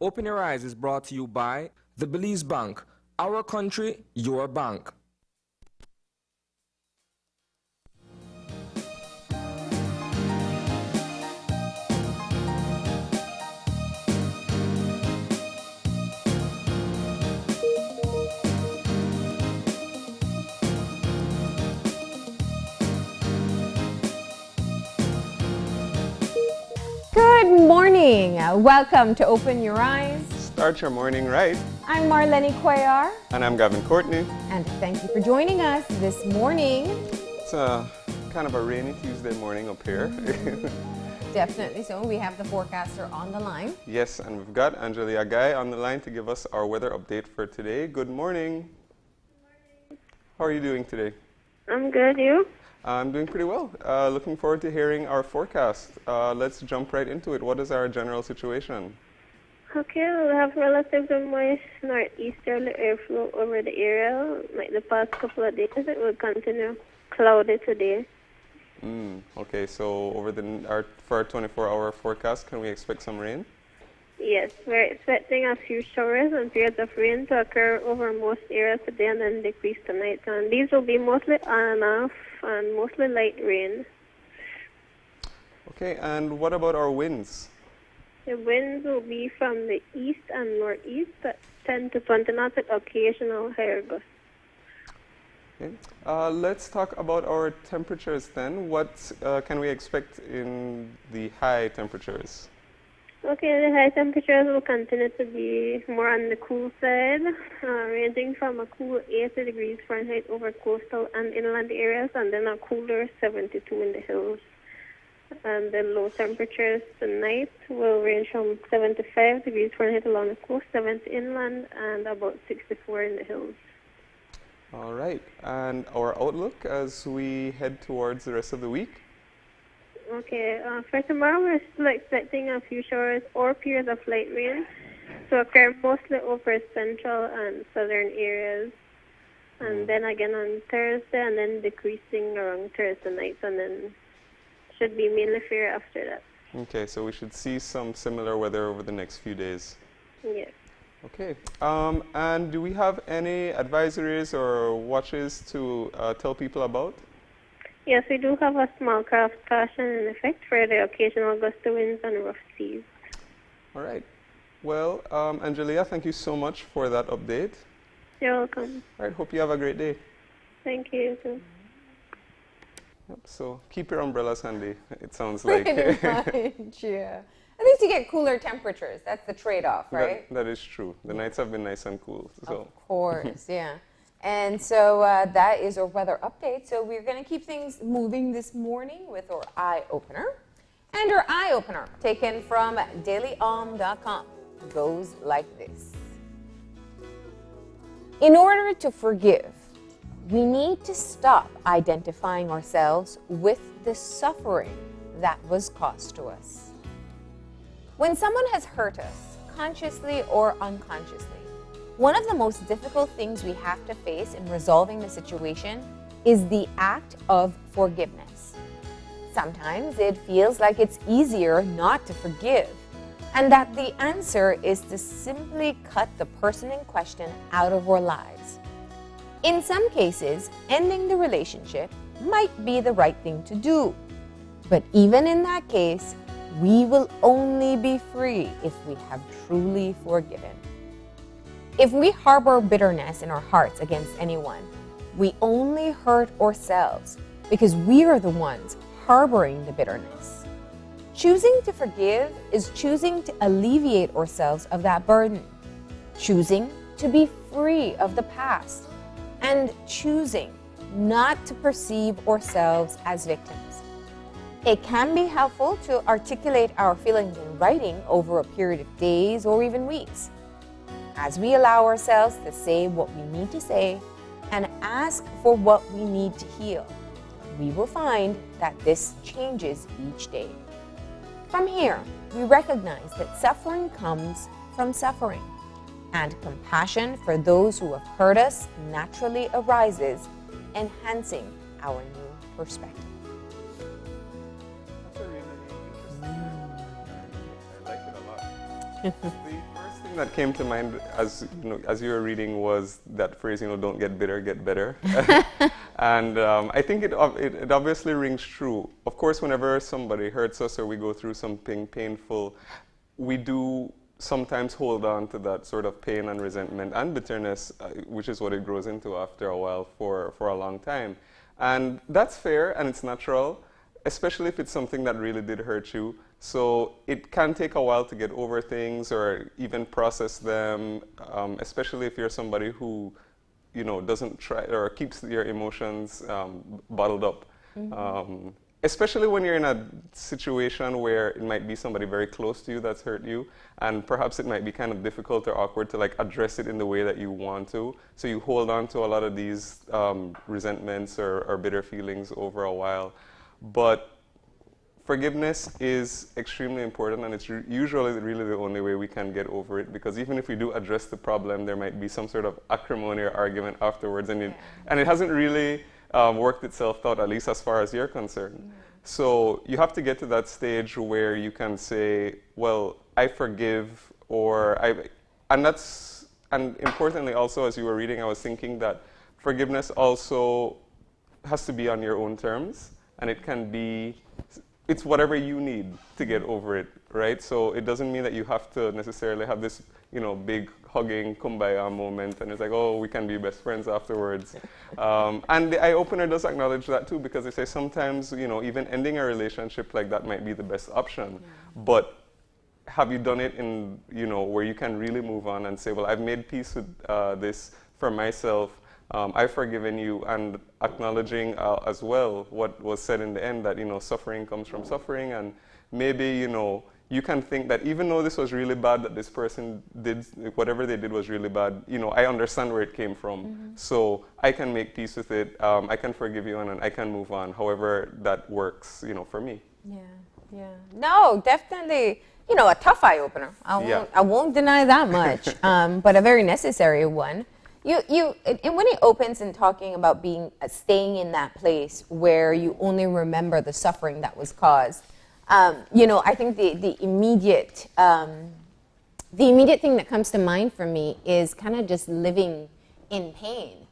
Open Your Eyes is brought to you by the Belize Bank. Our country, your bank. Good morning. Welcome to Open Your Eyes. Start your morning right. I'm Marlene Cuellar. And I'm Gavin Courtney. And thank you for joining us this morning. It's kind of a rainy Tuesday morning up here. Definitely so. We have the forecaster on the line. Yes, and we've got Angelia Guy on the line to give us our weather update for today. Good morning. Good morning. How are you doing today? I'm good, you? I'm doing pretty well. Looking forward to hearing our forecast. Let's jump right into it. What is our general situation? Okay, we'll have relatively moist northeasterly airflow over the area. Like the past couple of days, it will continue cloudy today. Okay, so over for our 24-hour forecast, can we expect some rain? Yes, we're expecting a few showers and periods of rain to occur over most areas today and then decrease tonight. And these will be mostly on and off and mostly light rain. Okay, and what about our winds? The winds will be from the east and northeast at 10 to 20 knots with occasional higher gusts. Okay. Let's talk about our temperatures then. What can we expect in the high temperatures? Okay, the high temperatures will continue to be more on the cool side, ranging from a cool 80 degrees Fahrenheit over coastal and inland areas, and then a cooler 72 in the hills. And the low temperatures tonight will range from 75 degrees Fahrenheit along the coast, 70 inland, and about 64 in the hills. All right. And our outlook as we head towards the rest of the week? Okay, for tomorrow we're still expecting a few showers or periods of light rain to occur mostly over central and southern areas. And then again on Thursday, and then decreasing around Thursday night, and then should be mainly fair after that. Okay, so we should see some similar weather over the next few days. Yes. Okay. And do we have any advisories or watches to tell people about? Yes, we do have a small craft caution in effect for the occasional gusty winds and rough seas. All right. Well, Angelia, thank you so much for that update. You're welcome. All right, hope you have a great day. Thank you, too. Yep, so keep your umbrellas handy, it sounds like. Pretty much, yeah. At least you get cooler temperatures. That's the trade-off, right? That is true. The nights have been nice and cool. So. Of course, yeah. And so that is our weather update. So we're going to keep things moving this morning with our eye opener. And our eye opener, taken from dailyom.com, goes like this. In order to forgive, we need to stop identifying ourselves with the suffering that was caused to us. When someone has hurt us, consciously or unconsciously, one of the most difficult things we have to face in resolving the situation is the act of forgiveness. Sometimes it feels like it's easier not to forgive, and that the answer is to simply cut the person in question out of our lives. In some cases, ending the relationship might be the right thing to do. But even in that case, we will only be free if we have truly forgiven. If we harbor bitterness in our hearts against anyone, we only hurt ourselves because we are the ones harboring the bitterness. Choosing to forgive is choosing to alleviate ourselves of that burden, choosing to be free of the past, and choosing not to perceive ourselves as victims. It can be helpful to articulate our feelings in writing over a period of days or even weeks. As we allow ourselves to say what we need to say and ask for what we need to heal, we will find that this changes each day. From here, we recognize that suffering comes from suffering, and compassion for those who have hurt us naturally arises, enhancing our new perspective. That's a really interesting. I like it a lot. The first that came to mind as as you were reading was that phrase, don't get bitter, get better. And I think it obviously rings true. Of course, whenever somebody hurts us or we go through something painful, we do sometimes hold on to that sort of pain and resentment and bitterness, which is what it grows into after a while for a long time. And that's fair and it's natural, especially if it's something that really did hurt you. So it can take a while to get over things or even process them, especially if you're somebody who, doesn't try or keeps your emotions bottled up. Mm-hmm. Especially when you're in a situation where it might be somebody very close to you that's hurt you, and perhaps it might be kind of difficult or awkward to address it in the way that you want to. So you hold on to a lot of these resentments or bitter feelings over a while. But forgiveness is extremely important, and it's usually really the only way we can get over it, because even if we do address the problem, there might be some sort of acrimony or argument afterwards, and it hasn't really worked itself out, at least as far as you're concerned. Mm. So you have to get to that stage where you can say, well, I forgive, and importantly also, as you were reading, I was thinking that forgiveness also has to be on your own terms, and it's whatever you need to get over it, right? So it doesn't mean that you have to necessarily have this, big hugging kumbaya moment, and it's like, oh, we can be best friends afterwards. And the eye opener does acknowledge that too, because they say sometimes, even ending a relationship like that might be the best option. Yeah. But have you done it in, where you can really move on and say, well, I've made peace with this for myself. I've forgiven you, and acknowledging as well what was said in the end, that suffering comes from suffering, and maybe you can think that even though this was really bad, that this person did whatever they did was really bad, I understand where it came from, mm-hmm. So I can make peace with it. I can forgive you, and I can move on. However that works, for me. Yeah. No, definitely. A tough eye opener. I won't deny that much, but a very necessary one. And when it opens in talking about staying in that place where you only remember the suffering that was caused, I think the immediate thing that comes to mind for me is kind of just living in pain.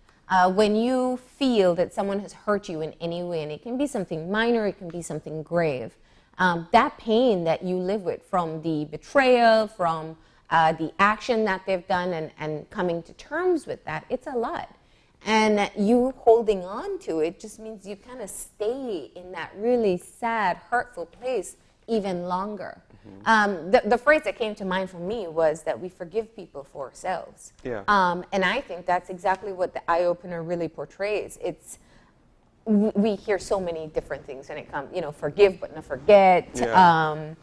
When you feel that someone has hurt you in any way, and it can be something minor, it can be something grave, that pain that you live with from the betrayal, from the action that they've done, and coming to terms with that, it's a lot. And you holding on to it just means you kind of stay in that really sad, hurtful place even longer. Mm-hmm. The phrase that came to mind for me was that we forgive people for ourselves. Yeah. And I think that's exactly what the eye opener really portrays. We hear so many different things when it comes, forgive but not forget. Yeah.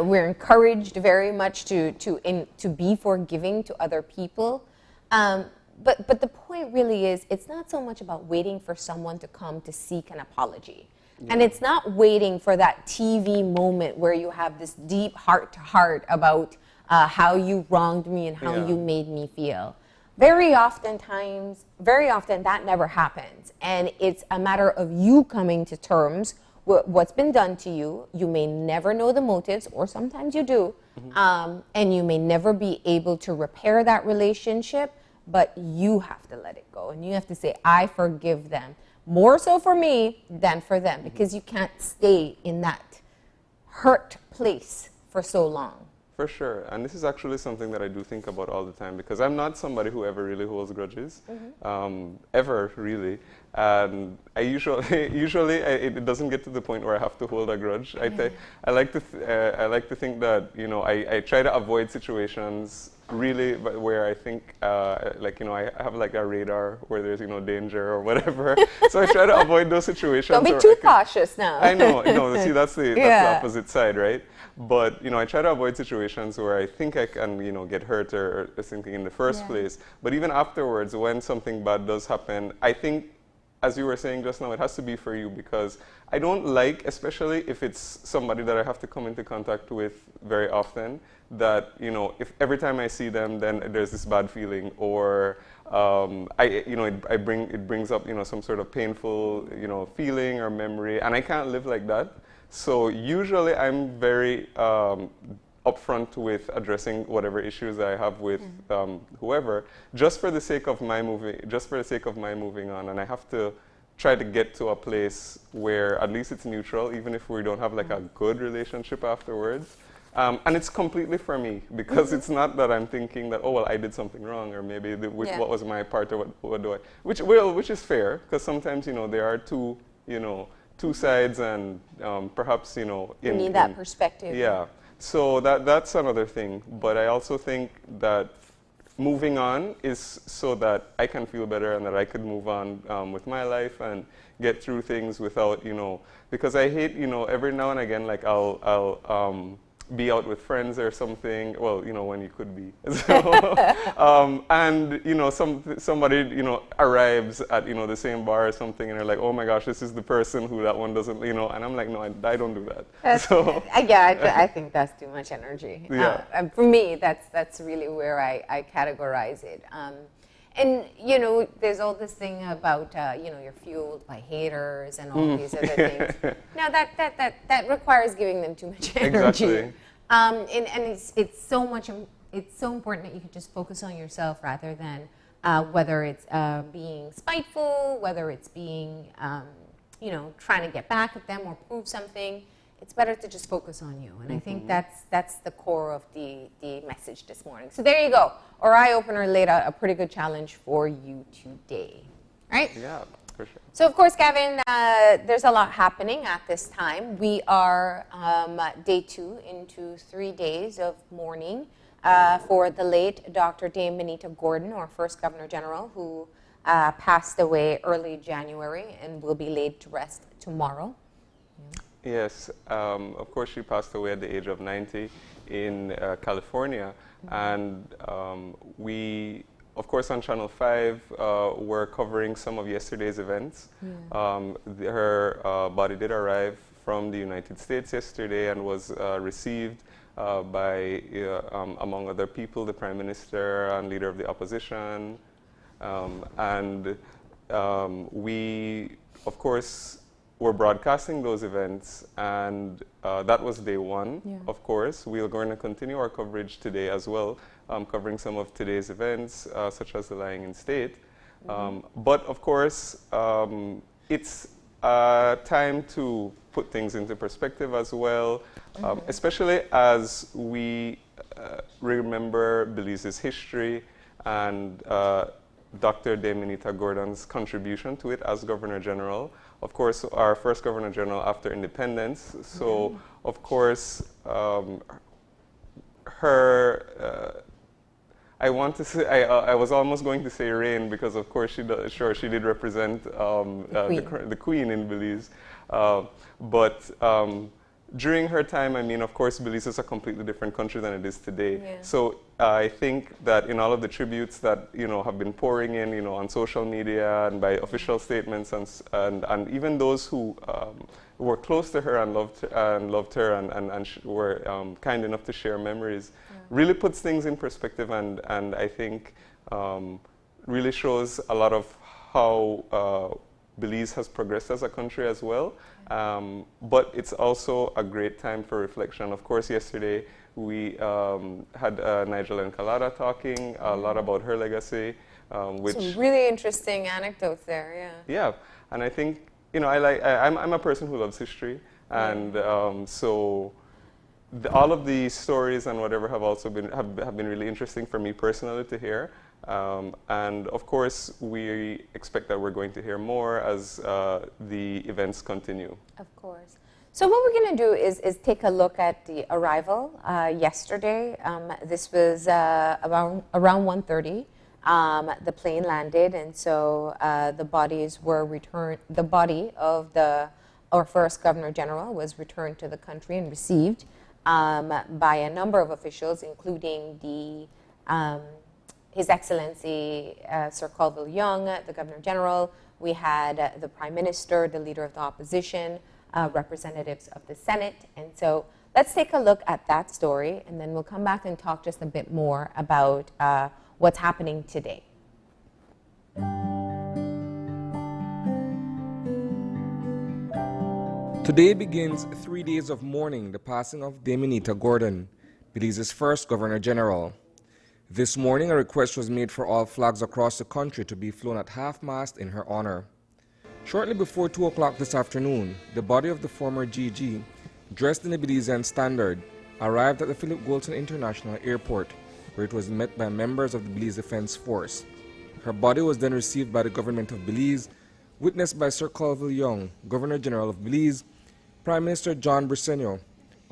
We're encouraged very much to be forgiving to other people. But the point really is, it's not so much about waiting for someone to come to seek an apology. Yeah. And it's not waiting for that TV moment where you have this deep heart-to-heart about how you wronged me and how you made me feel. Very often that never happens. And it's a matter of you coming to terms with what's been done to you. You may never know the motives, or sometimes you do, mm-hmm. And you may never be able to repair that relationship, but you have to let it go. And you have to say, I forgive them. More so for me than for them, mm-hmm. because you can't stay in that hurt place for so long. For sure. And this is actually something that I do think about all the time, because I'm not somebody who ever really holds grudges, mm-hmm. Ever really. And I usually it doesn't get to the point where I have to hold a grudge. I like to think that I try to avoid situations really where I think I have like a radar where there's danger or whatever. So I try to avoid those situations. Don't be too cautious now. I know. See, that's the opposite side, right? But I try to avoid situations where I think I can get hurt or something in the first place. But even afterwards, when something bad does happen, I think, as you were saying just now, it has to be for you, because I don't like, especially if it's somebody that I have to come into contact with very often, that if every time I see them, then there's this bad feeling, or it brings up some sort of painful feeling or memory, and I can't live like that. So usually I'm very upfront with addressing whatever issues I have with whoever, just for the sake of my moving on, and I have to try to get to a place where at least it's neutral, even if we don't have like a good relationship afterwards. And it's completely for me, because it's not that I'm thinking that, oh, well, I did something wrong, or maybe what was my part, or what do I, which is fair, because sometimes, there are two sides, and perhaps, you need that perspective. Yeah. So that's another thing. But I also think that moving on is so that I can feel better, and that I could move on with my life and get through things without, because I hate, every now and again, like I'll be out with friends or something. Well, when you could be. So, and somebody arrives at the same bar or something, and they're like, oh my gosh, this is the person who that one doesn't, and I'm like, no, I don't do that. I think that's too much energy. Yeah. For me, that's really where I categorize it. And there's all this thing about you're fueled by haters and all these other things. Now that requires giving them too much energy. Exactly. And it's so important that you can just focus on yourself, rather than whether it's being spiteful, whether it's being trying to get back at them or prove something. It's better to just focus on you. And I think that's the core of the message this morning. So there you go. Our eye opener laid out a pretty good challenge for you today. Right? Yeah, for sure. So of course, Gavin, there's a lot happening at this time. We are day 2 into 3 days of mourning for the late Dr. Dame Minita Gordon, our first Governor General, who passed away early January and will be laid to rest tomorrow. Yes, of course she passed away at the age of 90 in California, and we, of course, on Channel 5 were covering some of yesterday's events. Her body did arrive from the United States yesterday and was received by, among other people, the Prime Minister and Leader of the Opposition, and we, of course, we're broadcasting those events, and that was day 1, of course. We're going to continue our coverage today as well, covering some of today's events, such as the lying in state. But of course, it's time to put things into perspective as well, especially as we remember Belize's history and Dr. Dame Minita Gordon's contribution to it as Governor General. Of course, our first Governor General after independence. So, of course, I want to say, I was almost going to say reign, because of course she did represent the Queen in Belize. But during her time, I mean, of course, Belize is a completely different country than it is today. So I think that in all of the tributes that have been pouring in, on social media and by official statements, and even those who were close to her and loved her and were kind enough to share memories, really puts things in perspective, and I think really shows a lot of how Belize has progressed as a country as well. But it's also a great time for reflection. Of course, yesterday we had Nigel and Kalada talking a lot about her legacy, which some really interesting anecdotes there. Yeah, and I think I'm a person who loves history, and so all of the stories and whatever have also been really interesting for me personally to hear. And of course, we expect that we're going to hear more as the events continue. Of course. So what we're going to do is take a look at the arrival yesterday. This was around 1:30. The plane landed, and so the bodies were returned. The body of our first Governor General was returned to the country and received by a number of officials, including His Excellency Sir Colville Young, the Governor General. We had the Prime Minister, the Leader of the Opposition, representatives of the Senate. And so let's take a look at that story, and then we'll come back and talk just a bit more about what's happening today. Today begins 3 days of mourning the passing of Dame Minita Gordon. Belize's first Governor General. This morning, a request was made for all flags across the country to be flown at half-mast in her honor. Shortly before 2 o'clock this afternoon, the body of the former GG, dressed in the Belizean standard, arrived at the Philip Goulston International Airport, where it was met by members of the Belize Defense Force. Her body was then received by the government of Belize, witnessed by Sir Colville Young, Governor General of Belize, Prime Minister John Briceño,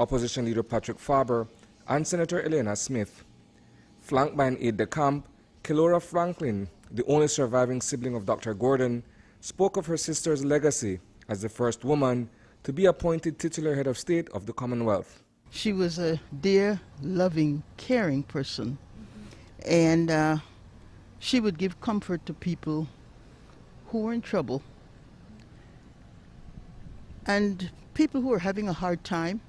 Opposition Leader Patrick Faber, and Senator Elena Smith. Flanked by an aide-de-camp, Kelora Franklin, the only surviving sibling of Dr. Gordon, spoke of her sister's legacy as the first woman to be appointed titular head of state of the Commonwealth. She was a dear, loving, caring person, and she would give comfort to people who were in trouble and people who were having a hard time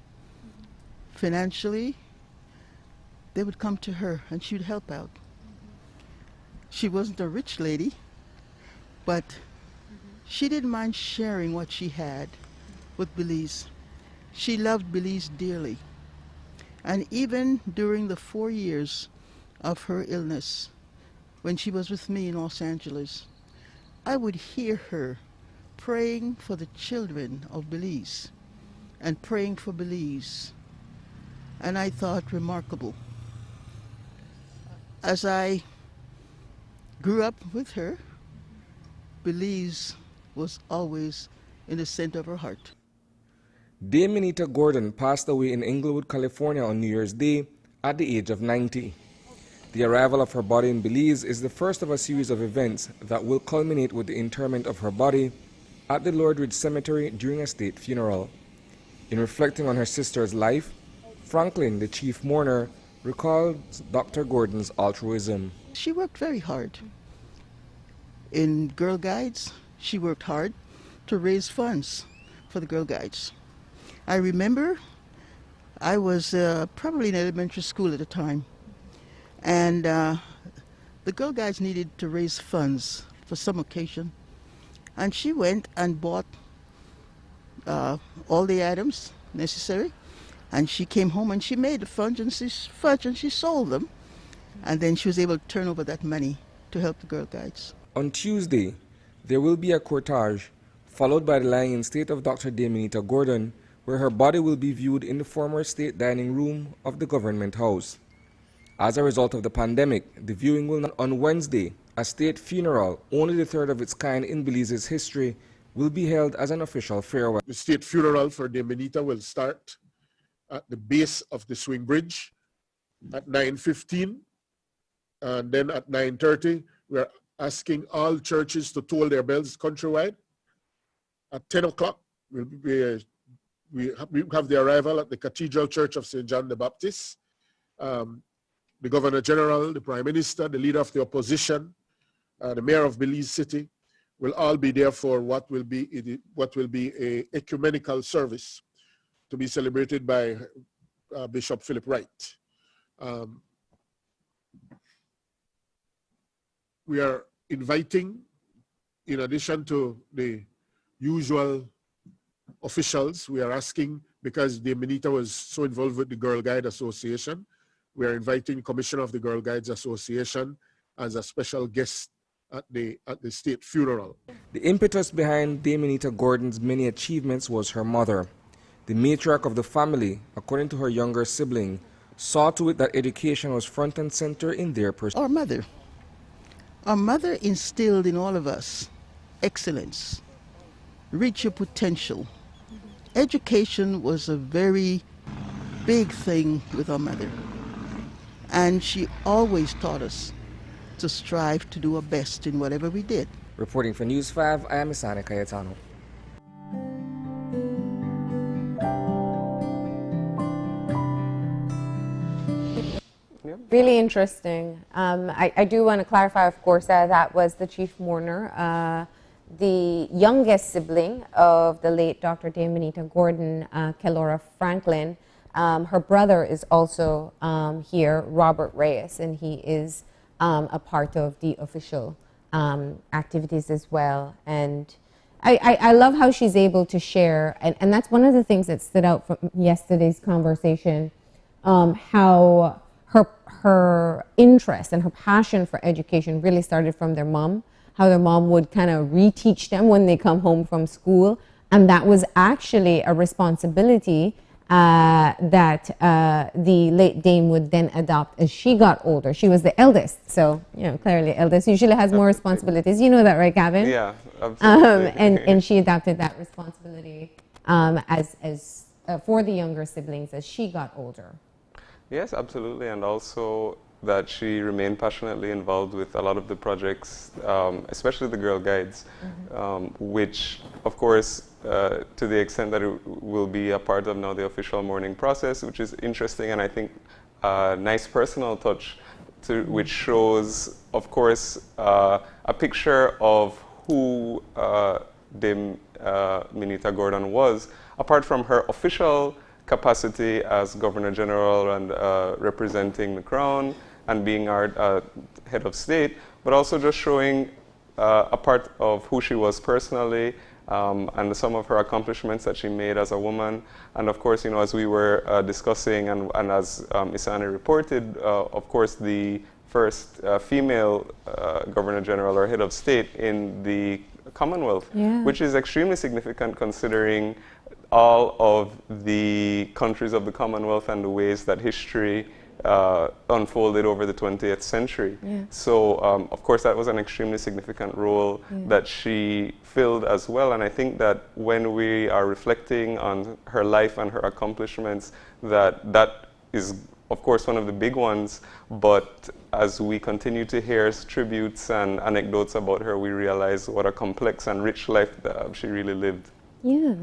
financially. They would come to her and she would help out. She wasn't a rich lady, but she didn't mind sharing what she had with Belize. She loved Belize dearly. And even during the 4 years of her illness, when she was with me in Los Angeles, I would hear her praying for the children of Belize and praying for Belize. And I thought, remarkable. As I grew up with her, Belize was always in the center of her heart. Dame Minita Gordon passed away in Inglewood, California on New Year's Day at the age of 90. The arrival of her body in Belize is the first of a series of events that will culminate with the interment of her body at the Lordridge Cemetery during a state funeral. In reflecting on her sister's life, Franklin, the chief mourner, recalled Dr. Gordon's altruism. She worked very hard. In Girl Guides, she worked hard to raise funds for the Girl Guides. I remember I was probably in elementary school at the time, and the Girl Guides needed to raise funds for some occasion, and she went and bought all the items necessary, and she came home and she made the fudge and she sold them, and then she was able to turn over that money to help the Girl Guides. On Tuesday, there will be a cortege, followed by the lying-in state of Dr. Dame Minita Gordon, where her body will be viewed in the former state dining room of the government house. As a result of the pandemic, the viewing will not on Wednesday. A state funeral, only the third of its kind in Belize's history, will be held as an official farewell. The state funeral for Dame Minita will start at the base of the swing bridge at 9:15, and then at 9:30 we're asking all churches to toll their bells countrywide. At 10 o'clock we have the arrival at the Cathedral Church of St. John the Baptist. The Governor General, the Prime Minister, the Leader of the Opposition, the Mayor of Belize City will all be there for what will be a ecumenical service to be celebrated by Bishop Philip Wright. We are inviting, in addition to the usual officials, we are asking, because Dame Minita was so involved with the Girl Guide Association, we are inviting Commissioner of the Girl Guides Association as a special guest at the state funeral. The impetus behind Dame Minita Gordon's many achievements was her mother. The matriarch of the family, according to her younger sibling, saw to it that education was front and center in their pursuit. Our mother instilled in all of us excellence, reach your potential. Education was a very big thing with our mother, and she always taught us to strive to do our best in whatever we did. Reporting for News 5, I am Isani Cayetano. Really interesting. I do want to clarify, of course, that was the chief mourner, the youngest sibling of the late Dr. Dame Minita Gordon, Kelora Franklin. Her brother is also here, Robert Reyes, and he is a part of the official activities as well. And I love how she's able to share, and that's one of the things that stood out from yesterday's conversation, how her interest and her passion for education really started from their mom, how their mom would kind of reteach them when they come home from school. And that was actually a responsibility that the late dame would then adopt as she got older. She was the eldest, so clearly eldest usually has more responsibilities. You know that, right, Gavin? Yeah, absolutely. And she adopted that responsibility as for the younger siblings as she got older. Yes, absolutely, and also that she remained passionately involved with a lot of the projects, especially the Girl Guides, which, of course, to the extent that it will be a part of now the official mourning process, which is interesting, and I think a nice personal touch, which shows, of course, a picture of who Dame Minita Gordon was, apart from her official capacity as Governor General and representing the Crown and being our head of state, but also just showing a part of who she was personally and some of her accomplishments that she made as a woman. And of course, as we were discussing and as Isani reported, of course, the first female Governor General or head of state in the Commonwealth, which is extremely significant considering all of the countries of the Commonwealth and the ways that history unfolded over the 20th century. So, of course, that was an extremely significant role that she filled as well. And I think that when we are reflecting on her life and her accomplishments, that is, of course, one of the big ones. But as we continue to hear tributes and anecdotes about her, we realize what a complex and rich life that she really lived. Yeah.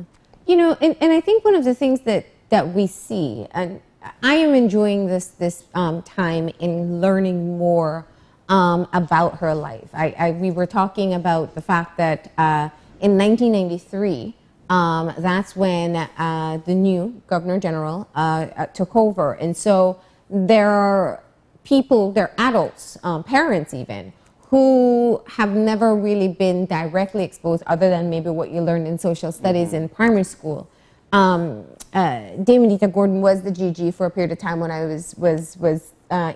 And I think one of the things that we see, and I am enjoying this time in learning more about her life. We were talking about the fact that in 1993, that's when the new Governor General took over. And so there are people, they're adults, parents even, who have never really been directly exposed other than maybe what you learned in social studies in primary school. Dame Minita Gordon was the GG for a period of time when I was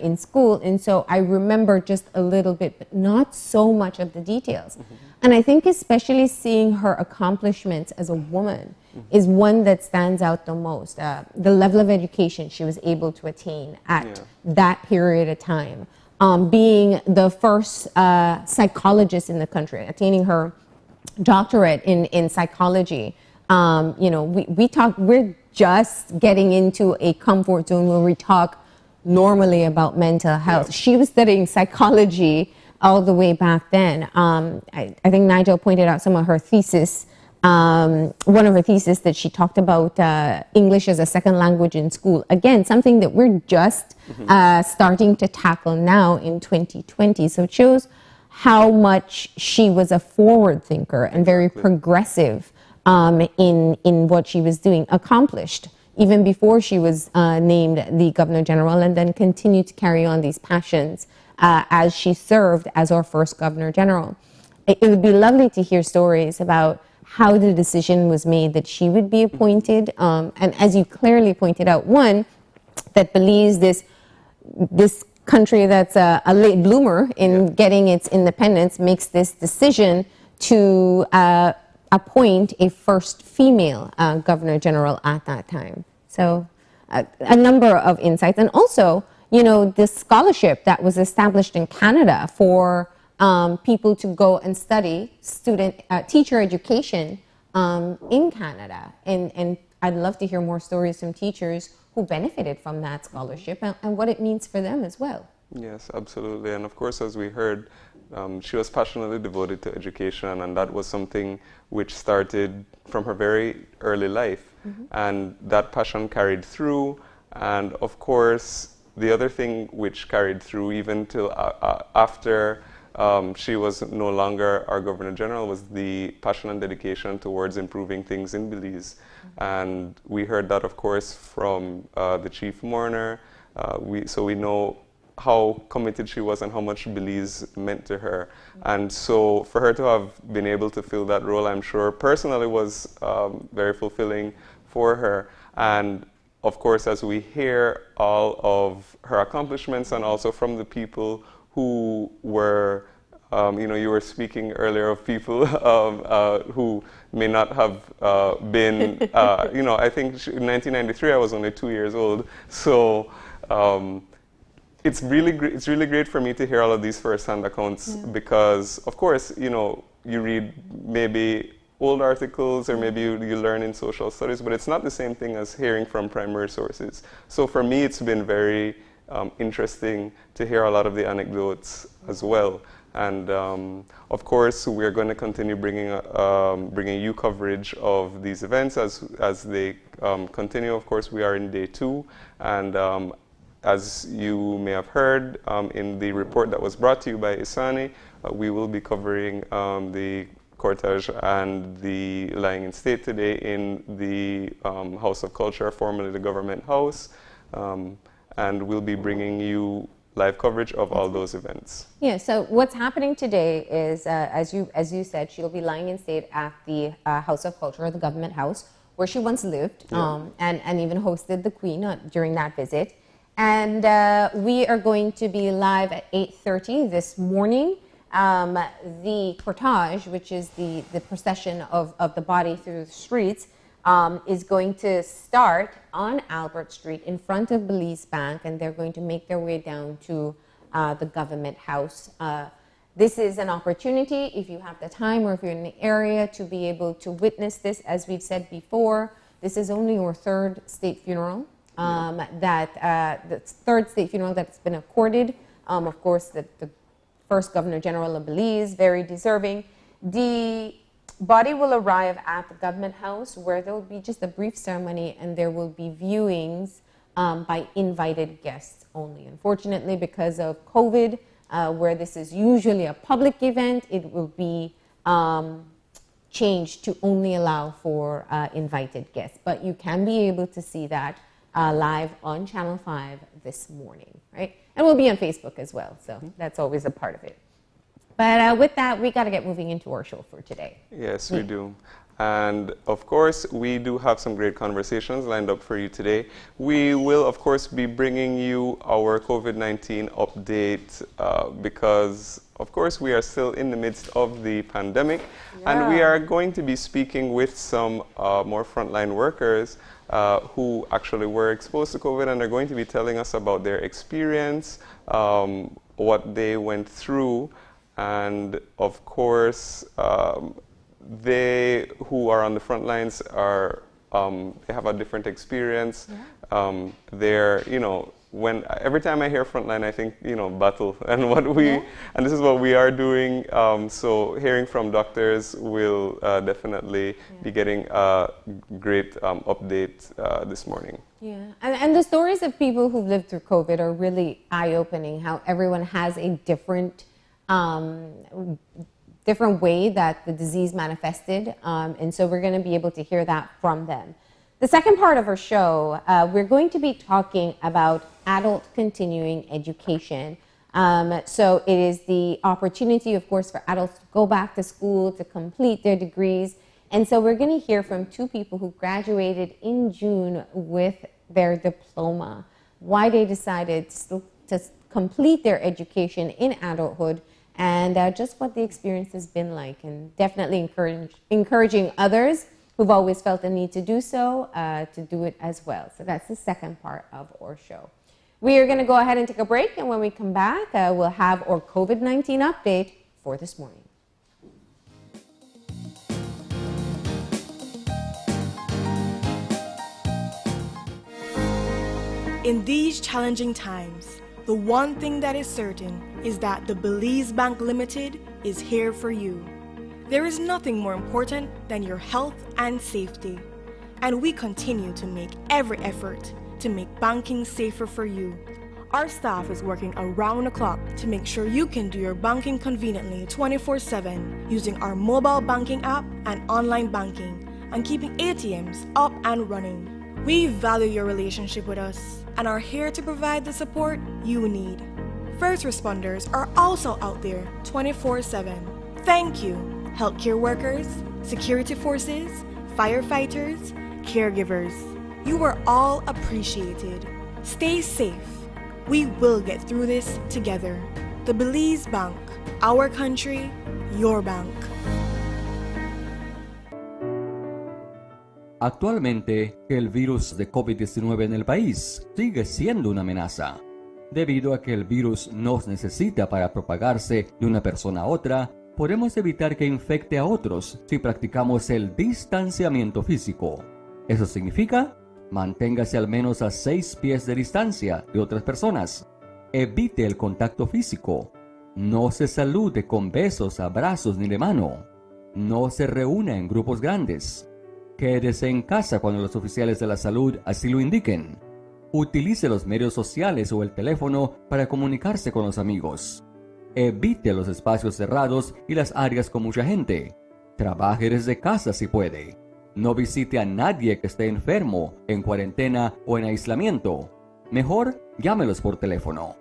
in school, and so I remember just a little bit, but not so much of the details. And I think especially seeing her accomplishments as a woman is one that stands out the most. The level of education she was able to attain at that period of time. Being the first psychologist in the country, attaining her doctorate in psychology. We're just getting into a comfort zone where we talk normally about mental health. She was studying psychology all the way back then. I think Nigel pointed out some of her thesis. One of her theses that she talked about English as a second language in school. Again, something that we're just starting to tackle now in 2020. So it shows how much she was a forward thinker and very progressive in what she was doing, accomplished even before she was named the Governor General, and then continued to carry on these passions as she served as our first Governor General. It would be lovely to hear stories about how the decision was made that she would be appointed. And as you clearly pointed out, one, that Belize, this country that's a late bloomer in getting its independence, makes this decision to appoint a first female Governor General at that time. So a number of insights. And also, this scholarship that was established in Canada for people to go and study teacher education in Canada. And I'd love to hear more stories from teachers who benefited from that scholarship and what it means for them as well. Yes, absolutely. And of course, as we heard, she was passionately devoted to education, and that was something which started from her very early life. And that passion carried through. And of course, the other thing which carried through even till after she was no longer our Governor General was the passion and dedication towards improving things in Belize. And we heard that, of course, from the chief mourner. So we know how committed she was and how much Belize meant to her. And so for her to have been able to fill that role, I'm sure personally was very fulfilling for her. And of course, as we hear all of her accomplishments and also from the people who were, you were speaking earlier of people who may not have been, I think in 1993 I was only 2 years old. So it's really great for me to hear all of these first-hand accounts because, of course, you read maybe old articles or maybe you learn in social studies, but it's not the same thing as hearing from primary sources. So for me, it's been very interesting to hear a lot of the anecdotes as well. And of course, we're going to continue bringing you coverage of these events as they continue. Of course, we are in day 2, and as you may have heard in the report that was brought to you by Isani, we will be covering the cortege and the lying in state today in the House of Culture, formerly the Government House, and we'll be bringing you live coverage of all those events. Yeah, so what's happening today is, as you said, she'll be lying in state at the House of Culture, or the Government House, where she once lived, and even hosted the Queen during that visit. And we are going to be live at 8:30 this morning. The cortege, which is the procession of the body through the streets, is going to start on Albert Street in front of Belize Bank, and they're going to make their way down to the Government House. This is an opportunity, if you have the time or if you're in the area, to be able to witness this. As we've said before, this is only your third state funeral, the third state funeral that's been accorded. Of course, the first Governor General of Belize, very deserving. The body will arrive at the Government House, where there will be just a brief ceremony, and there will be viewings by invited guests only. Unfortunately, because of COVID, where this is usually a public event, it will be changed to only allow for invited guests. But you can be able to see that live on Channel 5 this morning, right? And we'll be on Facebook as well, so that's always a part of it. But with that, we got to get moving into our show for today. Yes, we do. And of course, we do have some great conversations lined up for you today. We will, of course, be bringing you our COVID-19 update because, of course, we are still in the midst of the pandemic. And we are going to be speaking with some more frontline workers who actually were exposed to COVID, and are going to be telling us about their experience, what they went through, and of course, they who are on the front lines are they have a different experience. They're, every time I hear frontline, I think, battle and and this is what we are doing. So hearing from doctors will definitely be getting a great update this morning. Yeah, and the stories of people who've lived through COVID are really eye-opening, how everyone has a different way that the disease manifested, and so we're going to be able to hear that from them. The second part of our show, we're going to be talking about adult continuing education. So it is the opportunity, of course, for adults to go back to school, to complete their degrees. And so we're going to hear from 2 people who graduated in June with their diploma, why they decided to complete their education in adulthood, and just what the experience has been like, and definitely encouraging others who've always felt the need to do so, to do it as well. So that's the second part of our show. We are going to go ahead and take a break, and when we come back, we'll have our COVID-19 update for this morning. In these challenging times, the one thing that is certain is that the Belize Bank Limited is here for you. There is nothing more important than your health and safety, and we continue to make every effort to make banking safer for you. Our staff is working around the clock to make sure you can do your banking conveniently 24/7 using our mobile banking app and online banking, and keeping ATMs up and running. We value your relationship with us and are here to provide the support you need. First responders are also out there 24/7. Thank you, healthcare workers, security forces, firefighters, caregivers. You are all appreciated. Stay safe. We will get through this together. The Belize Bank, our country, your bank. Actualmente, el virus de COVID-19 en el país sigue siendo una amenaza. Debido a que el virus nos necesita para propagarse de una persona a otra, podemos evitar que infecte a otros si practicamos el distanciamiento físico. Eso significa, manténgase al menos a 6 pies de distancia de otras personas. Evite el contacto físico. No se salude con besos, abrazos ni de mano. No se reúna en grupos grandes. Quédese en casa cuando los oficiales de la salud así lo indiquen. Utilice los medios sociales o el teléfono para comunicarse con los amigos. Evite los espacios cerrados y las áreas con mucha gente. Trabaje desde casa si puede. No visite a nadie que esté enfermo, en cuarentena o en aislamiento. Mejor, llámelos por teléfono.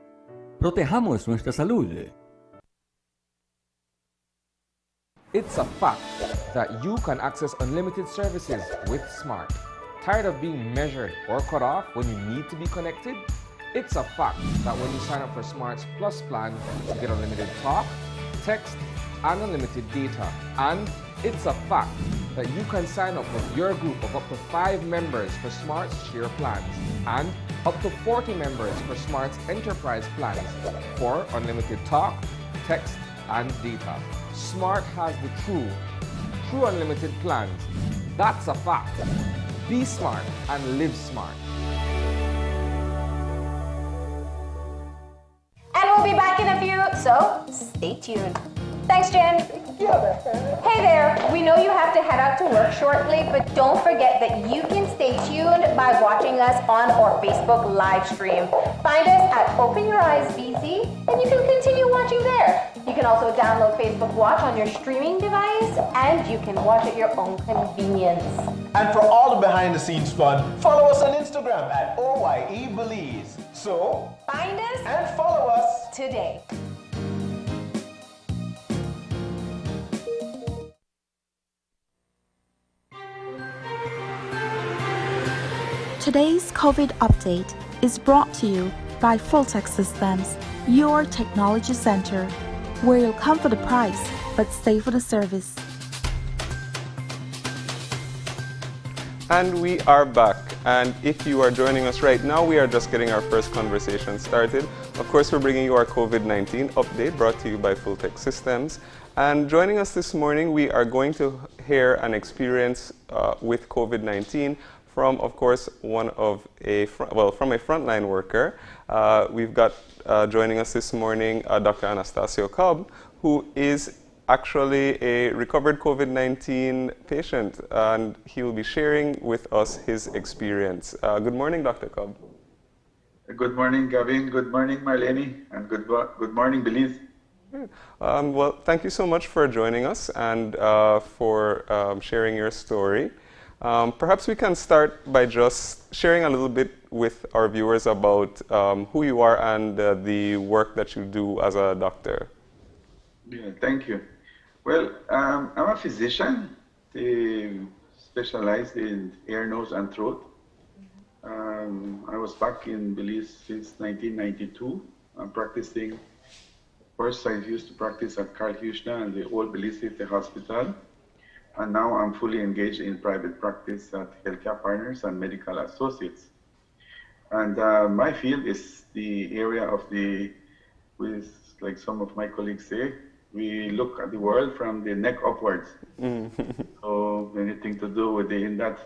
Protejamos nuestra salud. It's a fact that you can access unlimited services with Smart. Tired of being measured or cut off when you need to be connected? It's a fact that when you sign up for Smart's Plus plan, you get unlimited talk, text, and unlimited data. And it's a fact that you can sign up with your group of up to 5 members for Smart's Share plans and up to 40 members for Smart's Enterprise plans for unlimited talk, text, and data. Smart has the true unlimited plans. That's a fact. Be smart and live smart. And we'll be back in a few, so stay tuned. Thanks, Jen. Hey there, we know you have to head out to work shortly, but don't forget that you can stay tuned by watching us on our Facebook live stream. Find us at Open Your Eyes BC, and you can continue watching there. You can also download Facebook Watch on your streaming device, and you can watch at your own convenience. And for all the behind-the-scenes fun, follow us on Instagram at OYE Belize. So, find us and follow us today. Today's COVID update is brought to you by Fulltech Systems, your technology center, where you'll come for the price but stay for the service. And we are back. And if you are joining us right now, we are just getting our first conversation started. Of course, we're bringing you our COVID-19 update brought to you by Fulltech Systems. And joining us this morning, we are going to hear an experience with COVID-19 from, of course, from a frontline worker. We've got joining us this morning Dr. Anastasio Cobb, who is actually a recovered COVID-19 patient, and he will be sharing with us his experience. Good morning, Dr. Cobb. Good morning, Gavin. Good morning, Marlene. And good morning, Belize. Well, thank you so much for joining us and for sharing your story. Perhaps we can start by just sharing a little bit with our viewers about who you are and the work that you do as a doctor. Yeah, thank you. Well, I'm a physician specialized in ear, nose, and throat. I was back in Belize since 1992. I'm practicing. First, I used to practice at Carl Huchna and the old Belize City Hospital. And now I'm fully engaged in private practice at Healthcare Partners and Medical Associates. And my field is the area of like some of my colleagues say, we look at the world from the neck upwards. So anything to do with in that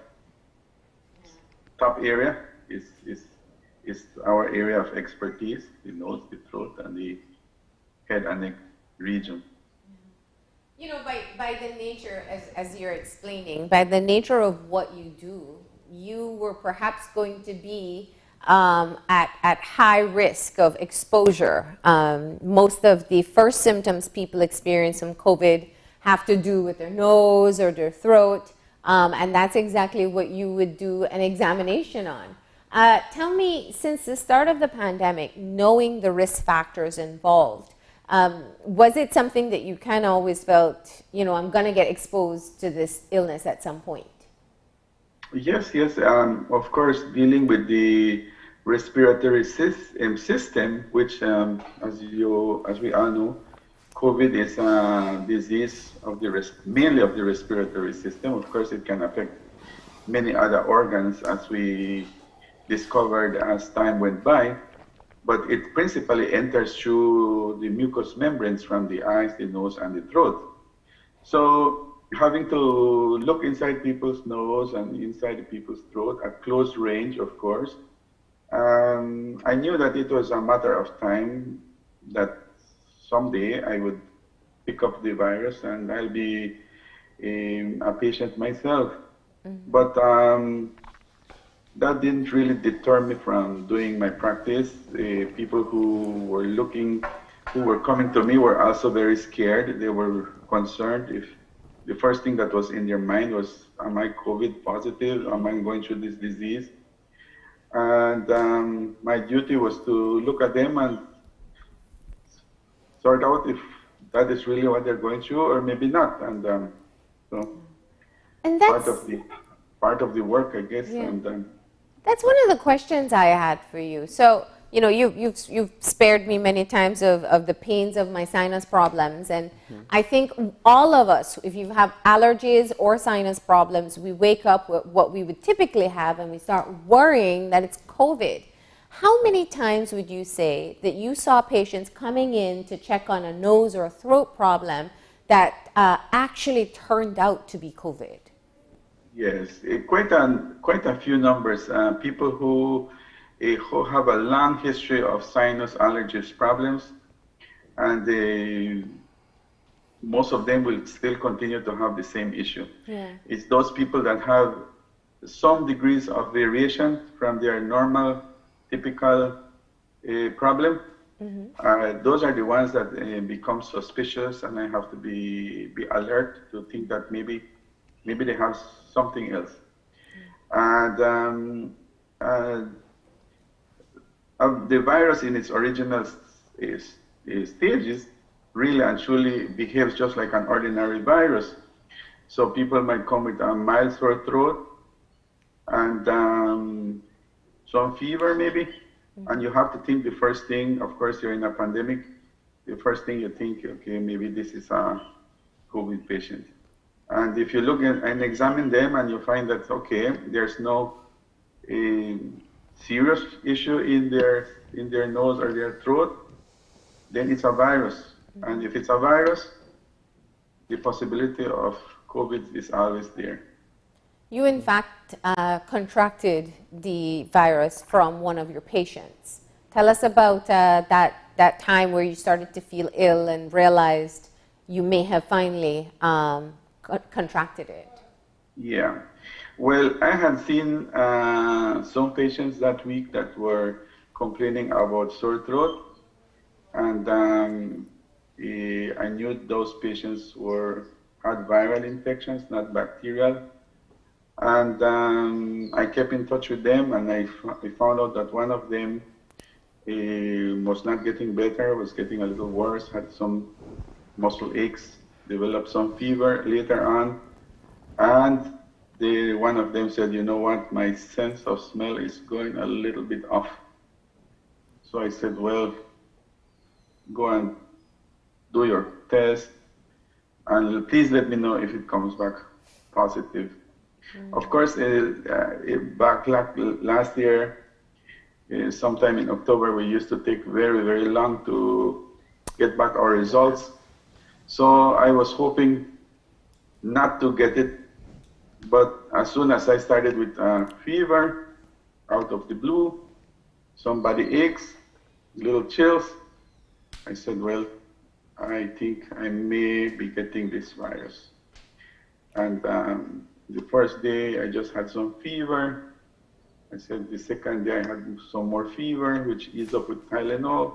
top area is our area of expertise, the nose, the throat, and the head and neck region. You know, by the nature, as you're explaining, by the nature of what you do, you were perhaps going to be at high risk of exposure. Most of the first symptoms people experience from COVID have to do with their nose or their throat, and that's exactly what you would do an examination on. Tell me, since the start of the pandemic, knowing the risk factors involved, was it something that you kind of always felt, you know, I'm going to get exposed to this illness at some point? Yes, yes. Of course, dealing with the respiratory system, which, as we all know, COVID is a disease of the mainly of the respiratory system. Of course, it can affect many other organs, as we discovered as time went by. But it principally enters through the mucous membranes from the eyes, the nose, and the throat. So having to look inside people's nose and inside people's throat at close range, of course, I knew that it was a matter of time that someday I would pick up the virus and I'll be a patient myself. Mm-hmm. But that didn't really deter me from doing my practice. People who were coming to me were also very scared. They were concerned. If the first thing that was in their mind was, am I COVID positive? Am I going through this disease? And my duty was to look at them and sort out if that is really what they're going through or maybe not. And and that's part of the work, I guess. Yeah. And that's one of the questions I had for you. So, you know, you've spared me many times of the pains of my sinus problems. And I think all of us, if you have allergies or sinus problems, we wake up with what we would typically have and we start worrying that it's COVID. How many times would you say that you saw patients coming in to check on a nose or a throat problem that actually turned out to be COVID? Yes, quite a few numbers. People who have a long history of sinus allergies problems, and most of them will still continue to have the same issue. Yeah. It's those people that have some degrees of variation from their normal, typical problem. Mm-hmm. Those are the ones that become suspicious, and I have to be alert to think that maybe they have something else. And the virus in its original stages really and truly behaves just like an ordinary virus. So people might come with a mild sore throat and some fever maybe. Mm-hmm. And you have to think the first thing, of course you're in a pandemic, the first thing you think, okay, maybe this is a COVID patient. And if you look at and examine them and you find that, okay, there's no serious issue in their nose or their throat, then it's a virus. And if it's a virus, the possibility of COVID is always there. You, in fact, contracted the virus from one of your patients. Tell us about that time where you started to feel ill and realized you may have finally contracted it. Yeah. Well, I had seen some patients that week that were complaining about sore throat, and I knew those patients had viral infections, not bacterial. And I kept in touch with them, and I found out that one of them was not getting better, was getting a little worse, had some muscle aches, developed some fever later on, and one of them said, you know what, my sense of smell is going a little bit off. So I said, well, go and do your test, and please let me know if it comes back positive. Mm-hmm. Of course, back last year, sometime in October, we used to take very, very long to get back our results. So I was hoping not to get it, but as soon as I started with fever, out of the blue, some body aches, little chills, I said, well, I think I may be getting this virus. And the first day, I just had some fever. I said the second day, I had some more fever, which eased up with Tylenol.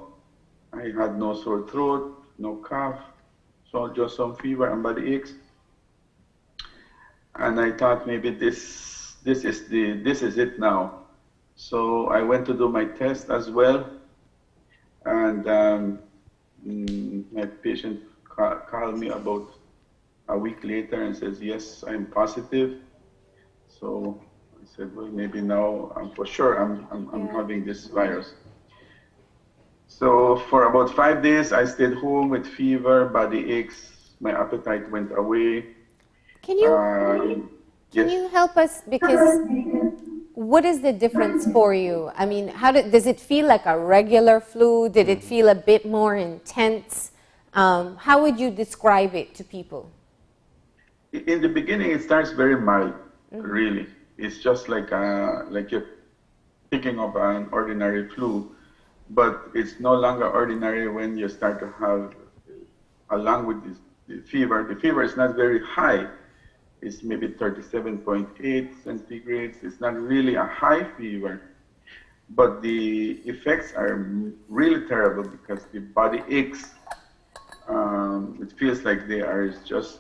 I had no sore throat, no cough, so just some fever and body aches. And I thought maybe this is it now. So I went to do my test as well, and my patient called me about a week later and says, yes, I'm positive. So I said, well, maybe now for sure I'm having this virus. So for about 5 days, I stayed home with fever, body aches, my appetite went away. Can you Yes. help us, because what is the difference for you? I mean, does it feel like a regular flu? Did it feel a bit more intense? How would you describe it to people? In the beginning, it starts very mild, really. It's just like you're picking up an ordinary flu, but it's no longer ordinary when you start to have, along with the fever. The fever is not very high. It's maybe 37.8 centigrades. It's not really a high fever, but the effects are really terrible because the body aches. It feels like they are just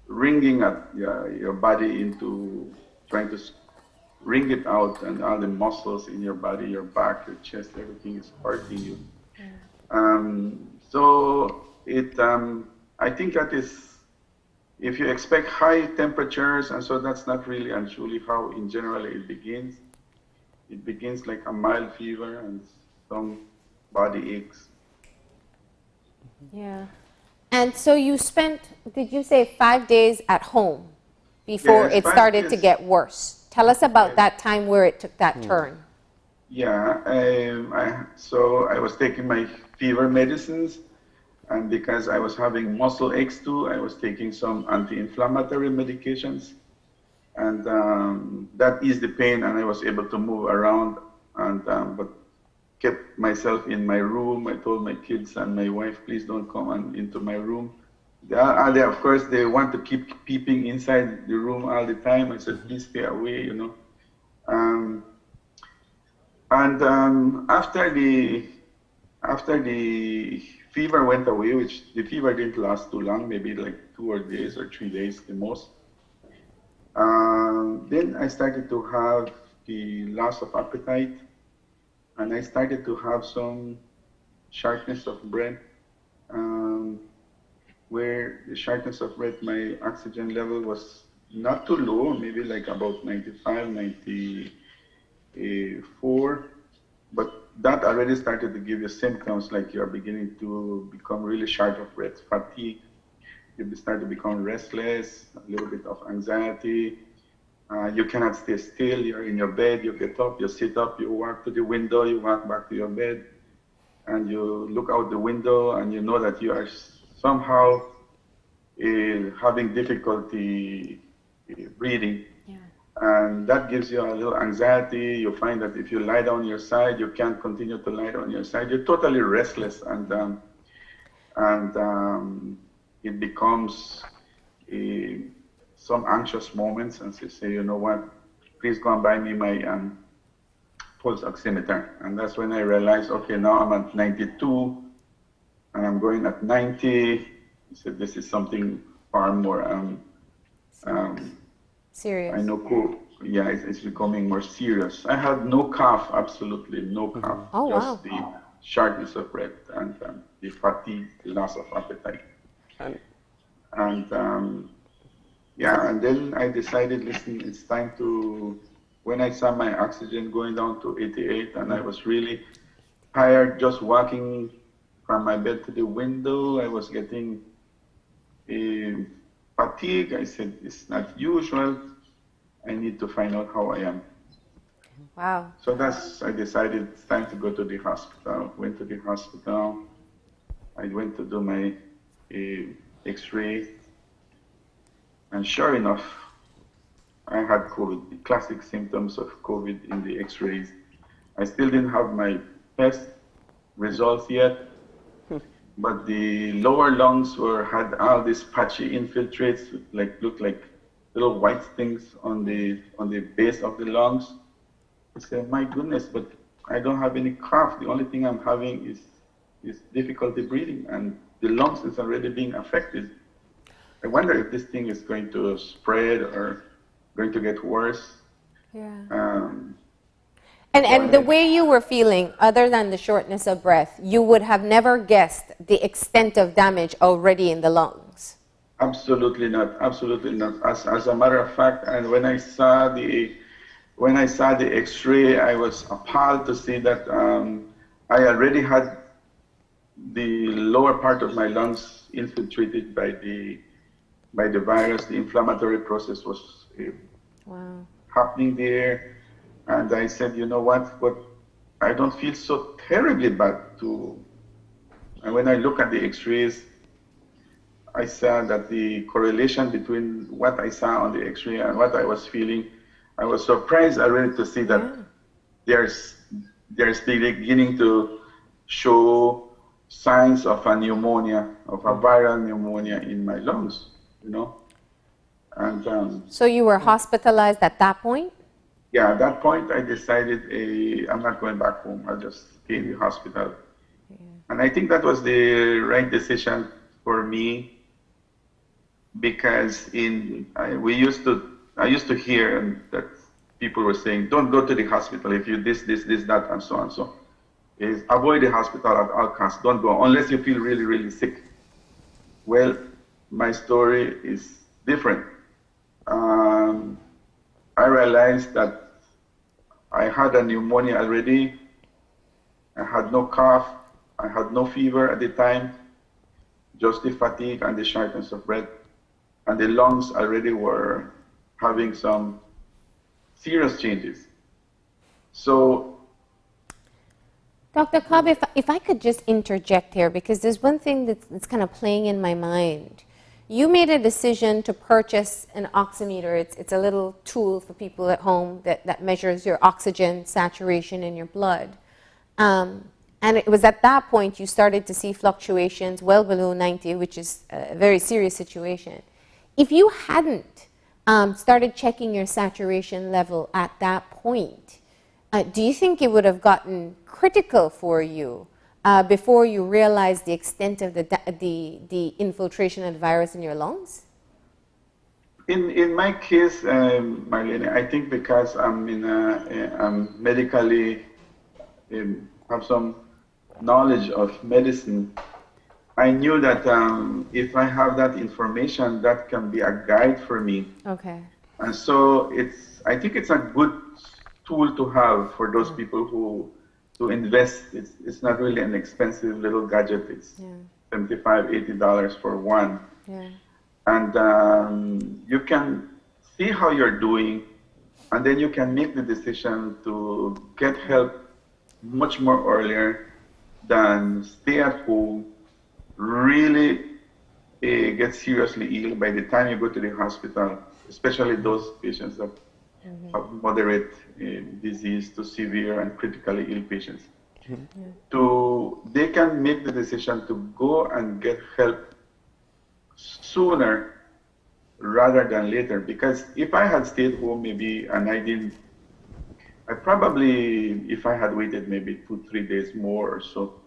wringing at your body into trying to wring it out, and all the muscles in your body, your back, your chest, everything is hurting you. So I think that is, if you expect high temperatures, and so that's not really usually how in general it begins. It begins like a mild fever and some body aches. Yeah. And so you spent, did you say 5 days at home before it started to get worse? Tell us about that time where it took that turn. Yeah, so I was taking my fever medicines, and because I was having muscle aches too, I was taking some anti-inflammatory medications, and that eased the pain, and I was able to move around, and but kept myself in my room. I told my kids and my wife, please don't come into my room. They, of course, they want to keep peeping inside the room all the time. I said, please stay away, you know. After the fever went away, which the fever didn't last too long, maybe like 2 days or 3 days the most. Then I started to have the loss of appetite, and I started to have some shortness of breath, where the shortness of breath, my oxygen level was not too low, maybe like about 95, 94, but that already started to give you symptoms like you're beginning to become really short of breath, fatigue, you start to become restless, a little bit of anxiety. You cannot stay still, you're in your bed, you get up, you sit up, you walk to the window, you walk back to your bed, and you look out the window and you know that you are somehow having difficulty breathing. Yeah. And that gives you a little anxiety. You find that if you lie down on your side, you can't continue to lie down on your side. You're totally restless, and it becomes some anxious moments, and you say, you know what, please go and buy me my pulse oximeter. And that's when I realized, okay, now I'm at 92, and I'm going at 90. I said, this is something far more serious. I know, yeah, it's becoming more serious. I had no cough, absolutely no cough. Oh, just the shortness of breath and the fatigue, the loss of appetite. Yeah, and then I decided, listen, it's time to, when I saw my oxygen going down to 88, and I was really tired just walking from my bed to the window, I was getting fatigue. I said, it's not usual. I need to find out how I am. Wow. So I decided it's time to go to the hospital. Went to the hospital. I went to do my x-ray. And sure enough, I had COVID, the classic symptoms of COVID in the x-rays. I still didn't have my test results yet, but the lower lungs had all these patchy infiltrates, looked like little white things on the base of the lungs. I said, my goodness, but I don't have any cough. The only thing I'm having is difficulty breathing, and the lungs is already being affected. I wonder if this thing is going to spread or going to get worse. Yeah. And the way you were feeling, other than the shortness of breath, you would have never guessed the extent of damage already in the lungs. Absolutely not. Absolutely not. As a matter of fact, and when I saw the X-ray, I was appalled to see that I already had the lower part of my lungs infiltrated by the virus. The inflammatory process was Wow. happening there, and I said, you know what? But I don't feel so terribly bad too. And when I look at the X-rays, I saw that the correlation between what I saw on the X-ray and what I was feeling, I was surprised already to see that there's beginning to show signs of a pneumonia, of a viral pneumonia in my lungs, you know. And So you were hospitalized at that point? yeah, at that point I decided I'm not going back home. I'll just stay in the hospital. And I think that was the right decision for me, because I used to hear that people were saying, don't go to the hospital if you this, that, and so on. So is avoid the hospital at all costs. Don't go unless you feel really, really sick. Well, my story is different. I realized that I had a pneumonia already. I had no cough. I had no fever at the time, just the fatigue and the shortness of breath. And the lungs already were having some serious changes. So, Dr. Cobb, if I could just interject here, because there's one thing that's kind of playing in my mind. You made a decision to purchase an oximeter. It's a little tool for people at home that measures your oxygen saturation in your blood. And it was at that point you started to see fluctuations well below 90, which is a very serious situation. If you hadn't started checking your saturation level at that point, do you think it would have gotten critical for you before you realized the extent of the infiltration of the virus in your lungs? in my case, Marlene, I think because I'm medically have some knowledge of medicine, I knew that if I have that information, that can be a guide for me. Okay. And so I think it's a good tool to have for those people who to invest. It's not really an expensive little gadget. It's $75, $80 for one. Yeah. And you can see how you're doing, and then you can make the decision to get help much more earlier than stay at home, really get seriously ill by the time you go to the hospital, especially those patients that have moderate disease to severe and critically ill patients. They can make the decision to go and get help sooner rather than later. Because if I had stayed home maybe and I probably, if I had waited maybe 2-3 days more or so,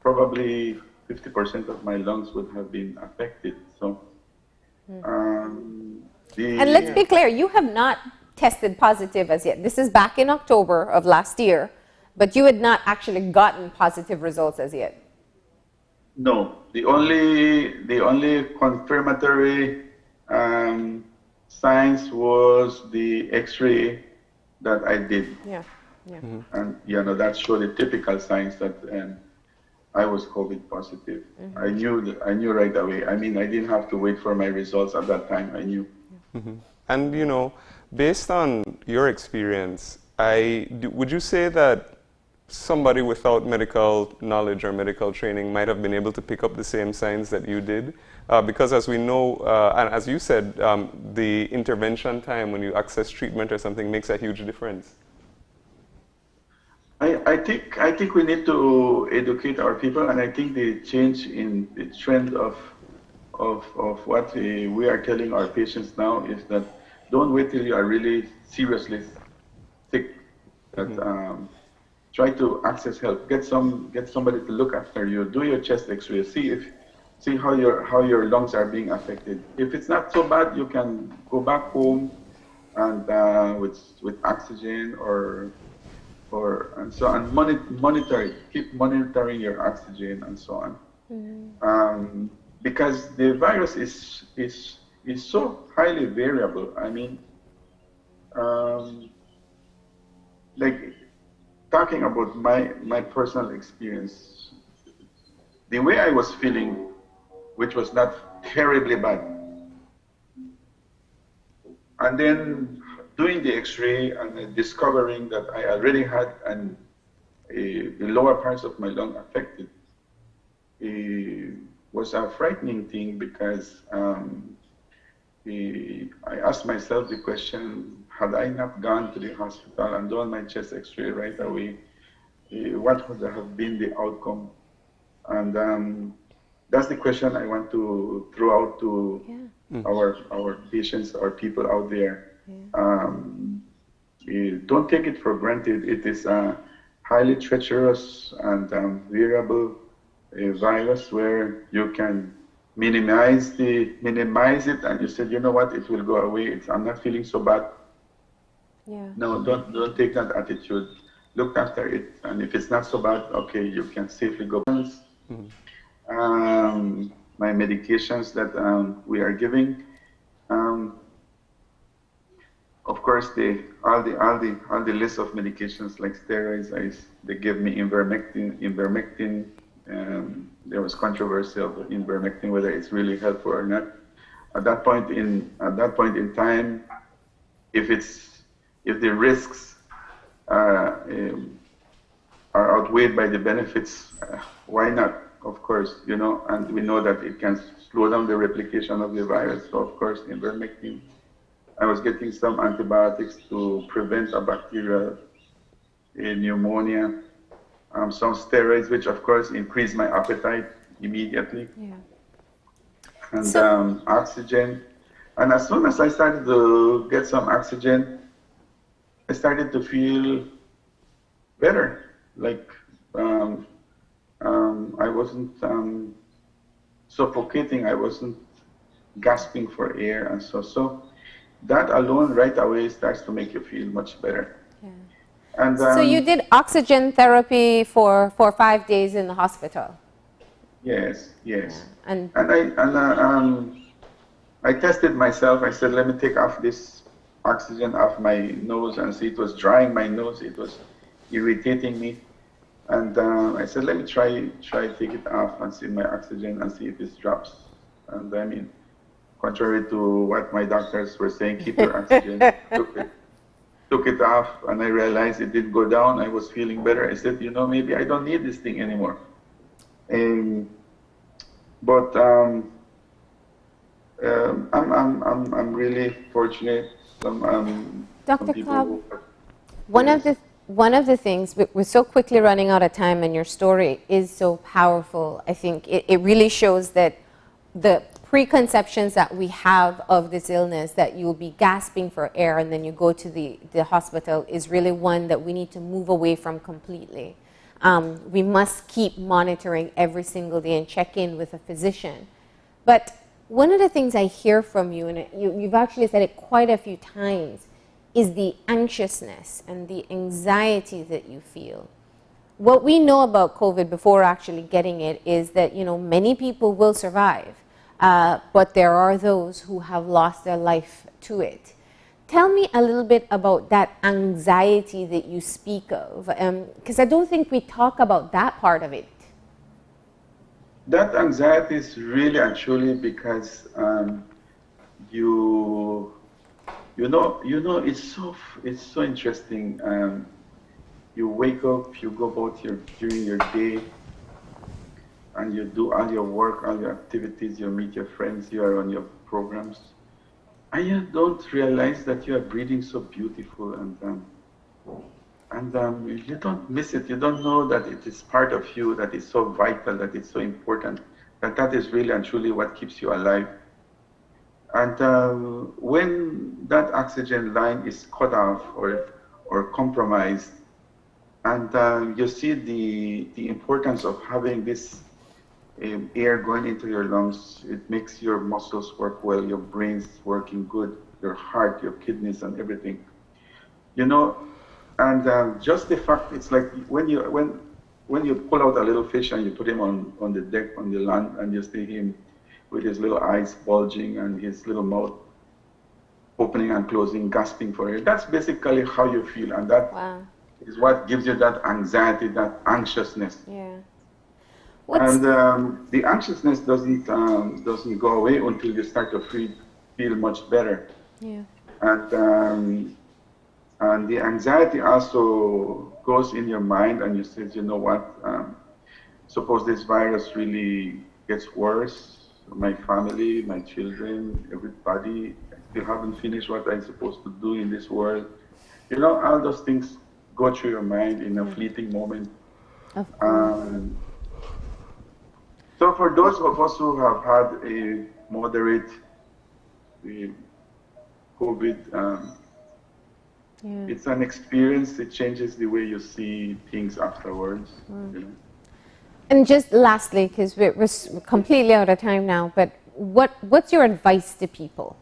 probably 50% of my lungs would have been affected. So, and let's be clear, you have not tested positive as yet. This is back in October of last year, but you had not actually gotten positive results as yet. No, the only confirmatory science was the X-ray that I did. Yeah, yeah. And that showed the typical signs that I was COVID positive. I knew right away. I mean, I didn't have to wait for my results at that time. I knew. And based on your experience, would you say that somebody without medical knowledge or medical training might have been able to pick up the same signs that you did? Because as we know, and as you said, the intervention time when you access treatment or something makes a huge difference. I think we need to educate our people, and I think the change in the trend of what we are telling our patients now is that don't wait till you are really seriously sick. That try to access help. Get somebody to look after you. Do your chest X-ray. See how your lungs are being affected. If it's not so bad, you can go back home and with oxygen and so on. Monitor it. Keep monitoring your oxygen and so on. because the virus is so highly variable. I mean, like talking about my personal experience, the way I was feeling, which was not terribly bad, and then doing the X-ray and discovering that I already had the lower parts of my lung affected, was a frightening thing because I asked myself the question, had I not gone to the hospital and done my chest X-ray right away, what would have been the outcome? And that's the question I want to throw out to our patients, our people out there. Don't take it for granted. It is a highly treacherous and variable virus where you can minimize it, and you said, you know what, it will go away. I'm not feeling so bad. Yeah. No, don't take that attitude. Look after it, and if it's not so bad, okay, you can safely go. My medications that we are giving. Of course, all the list of medications like steroids, they gave me ivermectin. There was controversy of ivermectin, whether it's really helpful or not. At that point in time, if the risks are outweighed by the benefits, why not? Of course, you know, and we know that it can slow down the replication of the virus. So of course, ivermectin. I was getting some antibiotics to prevent a bacterial pneumonia. Some steroids, which of course increased my appetite immediately. Yeah. And oxygen. And as soon as I started to get some oxygen, I started to feel better. Like I wasn't suffocating, I wasn't gasping for air, and so that alone right away starts to make you feel much better. Yeah. And so you did oxygen therapy for 5 days in the hospital. Yes. Yeah. And I tested myself. I said, let me take off this oxygen off my nose, and see, it was drying my nose. It was irritating me. And I said, let me try take it off and see my oxygen and see if it drops. And I mean, contrary to what my doctors were saying, keep your oxygen. Took it off, and I realized it did go down. I was feeling better. I said, you know, maybe I don't need this thing anymore. But I'm really fortunate. Dr. Cobb, one of the things, we're so quickly running out of time, and your story is so powerful. I think it really shows that the preconceptions that we have of this illness, that you'll be gasping for air and then you go to the hospital, is really one that we need to move away from completely. We must keep monitoring every single day and check in with a physician. But one of the things I hear from you, and you've actually said it quite a few times, is the anxiousness and the anxiety that you feel. What we know about COVID before actually getting it is that, you know, many people will survive, but there are those who have lost their life to it. Tell me a little bit about that anxiety that you speak of, because I don't think we talk about that part of it. That anxiety is really and truly because you know it's so interesting. You wake up, you go about during your day, and you do all your work, all your activities. You meet your friends, you are on your programs, and you don't realize that you are breathing so beautiful, and you don't miss it. You don't know that it is part of you, that is so vital, that is so important, that is really and truly what keeps you alive. And when that oxygen line is cut off or compromised, and you see the importance of having this air going into your lungs, it makes your muscles work well, your brain's working good, your heart, your kidneys, and everything. You know, and just the fact, it's like when you pull out a little fish and you put him on the deck, on the land, and you see him with his little eyes bulging and his little mouth opening and closing, gasping for air. That's basically how you feel, and that is what gives you that anxiety, that anxiousness. Yeah. And the anxiousness doesn't go away until you start to feel much better. Yeah. And the anxiety also goes in your mind, and you say, you know what? Suppose this virus really gets worse. My family, my children, everybody, I still haven't finished what I'm supposed to do in this world. You know, all those things go through your mind in a fleeting moment. So for those of us who have had a moderate COVID, it's an experience. It changes the way you see things afterwards. You know? And just lastly, because we're completely out of time now, but what's your advice to people?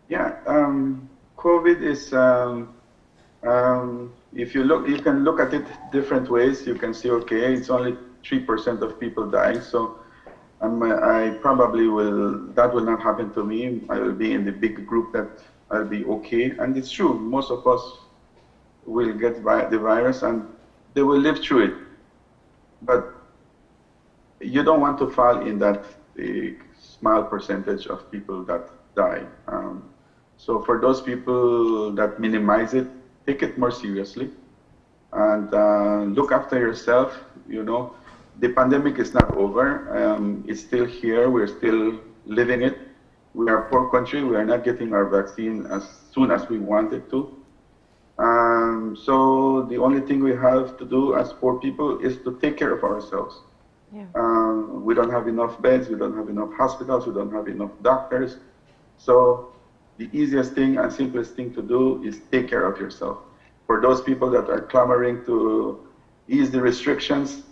Yeah, COVID is, if you look, you can look at it different ways. You can say, okay, it's only 3% of people dying, so I probably that will not happen to me. I will be in the big group that I'll be okay. And it's true, most of us will get the virus and they will live through it. But you don't want to fall in that small percentage of people that die. So for those people that minimize it, take it more seriously and look after yourself. You know, the pandemic is not over. It's still here. We're still living it. We are a poor country. We are not getting our vaccine as soon as we wanted to. So the only thing we have to do as poor people is to take care of ourselves. Yeah. We don't have enough beds. We don't have enough hospitals. We don't have enough doctors. So the easiest thing and simplest thing to do is take care of yourself. For those people that are clamoring to ease the restrictions,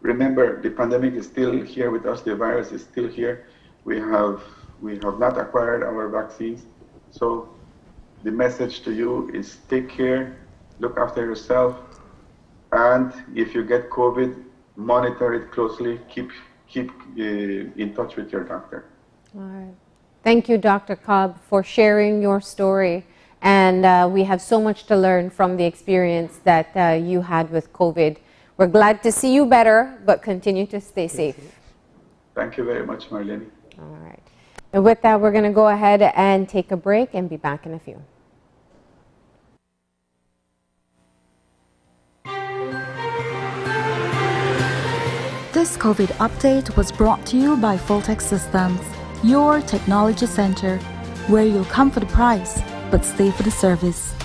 remember, the pandemic is still here with us. The virus is still here. We have not acquired our vaccines. So the message to you is take care, look after yourself, and if you get COVID, monitor it closely. Keep in touch with your doctor. All right. Thank you, Dr. Cobb, for sharing your story. And we have so much to learn from the experience that you had with COVID. We're glad to see you better, but continue to stay safe. Thank you very much, Marlene. All right. And with that, we're going to go ahead and take a break and be back in a few. This COVID update was brought to you by Fulltech Systems, your technology center, where you'll come for the price, but stay for the service.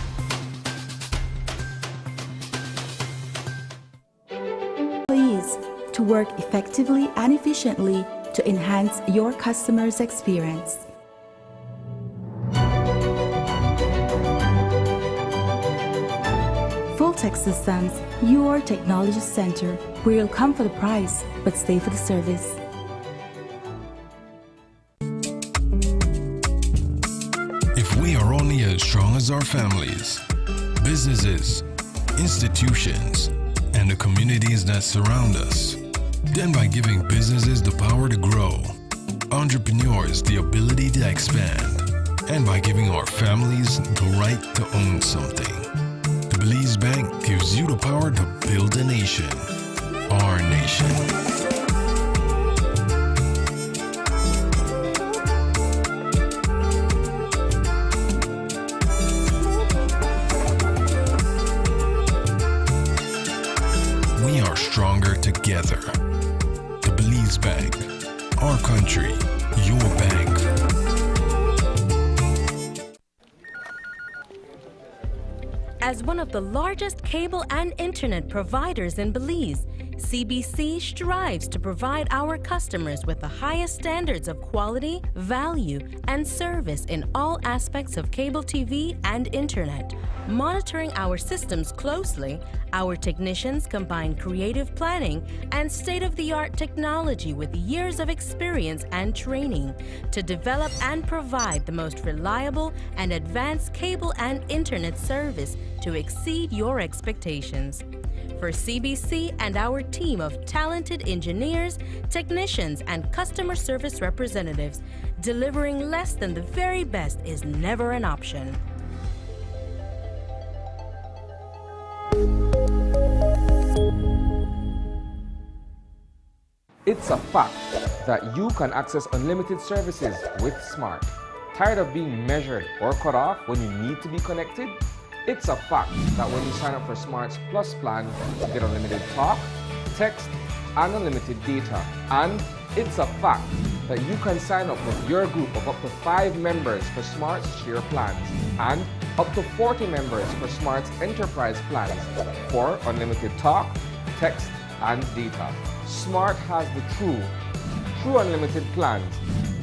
Please, to work effectively and efficiently to enhance your customer's experience. Fulltech Systems, your technology center, where you'll come for the price, but stay for the service. If we are only as strong as our families, businesses, institutions, and the communities that surround us, then by giving businesses the power to grow, entrepreneurs the ability to expand, and by giving our families the right to own something, the Belize Bank gives you the power to build a nation, our nation. We are stronger together. The Belize Bank, our country, your bank. As one of the largest cable and internet providers in Belize, CBC strives to provide our customers with the highest standards of quality, value, and service in all aspects of cable TV and internet. Monitoring our systems closely, our technicians combine creative planning and state-of-the-art technology with years of experience and training to develop and provide the most reliable and advanced cable and internet service to exceed your expectations. for CBC and our team of talented engineers, technicians, and customer service representatives, delivering less than the very best is never an option. It's a fact that you can access unlimited services with Smart. Tired of being measured or cut off when you need to be connected? It's a fact that when you sign up for Smart's Plus plan, you get unlimited talk, text, and unlimited data. And it's a fact that you can sign up with your group of up to 5 members for Smart's Share plans and up to 40 members for Smart's Enterprise plans for unlimited talk, text, and data. Smart has the true unlimited plans.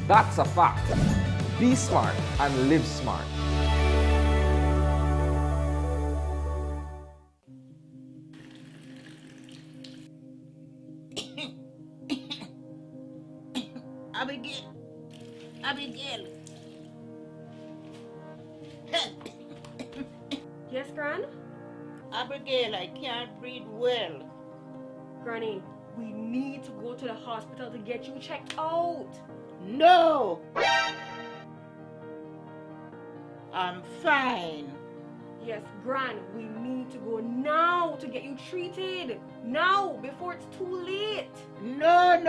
That's a fact. Be smart and live smart. Abigail. Yes, Gran? Abigail, I can't breathe well. Granny, we need to go to the hospital to get you checked out. No! I'm fine. Yes, Gran, we need to go now to get you treated. Now, before it's too late. No.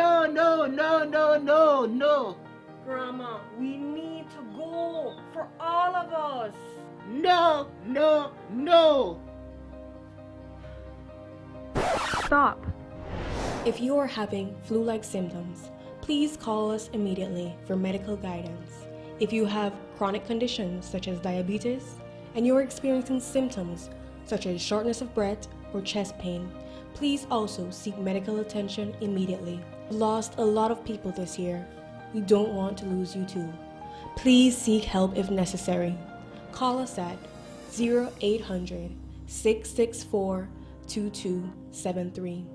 Grandma, we need to go for all of us. No. Stop. If you are having flu-like symptoms, please call us immediately for medical guidance. If you have chronic conditions such as diabetes and you're experiencing symptoms such as shortness of breath or chest pain, please also seek medical attention immediately. We've lost a lot of people this year. We don't want to lose you too. Please seek help if necessary. Call us at 0800-664-2273.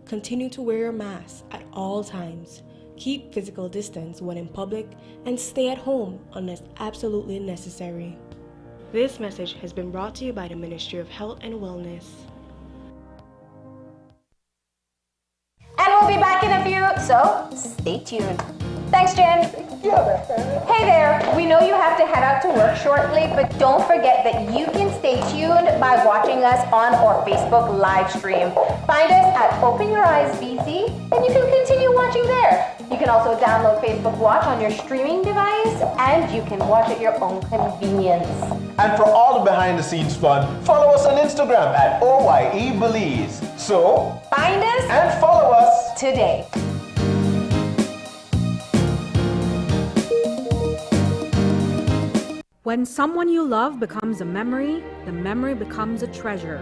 Continue to wear your mask at all times. Keep physical distance when in public and stay at home unless absolutely necessary. This message has been brought to you by the Ministry of Health and Wellness. And we'll be back in a few, so stay tuned. Thanks, Jen. Hey there, we know you have to head out to work shortly, but don't forget that you can stay tuned by watching us on our Facebook live stream. Find us at Open Your Eyes BC, and you can continue watching there. You can also download Facebook Watch on your streaming device, and you can watch at your own convenience. And for all the behind-the-scenes fun, follow us on Instagram at OYE Belize. So, find us and follow us today. When someone you love becomes a memory, the memory becomes a treasure.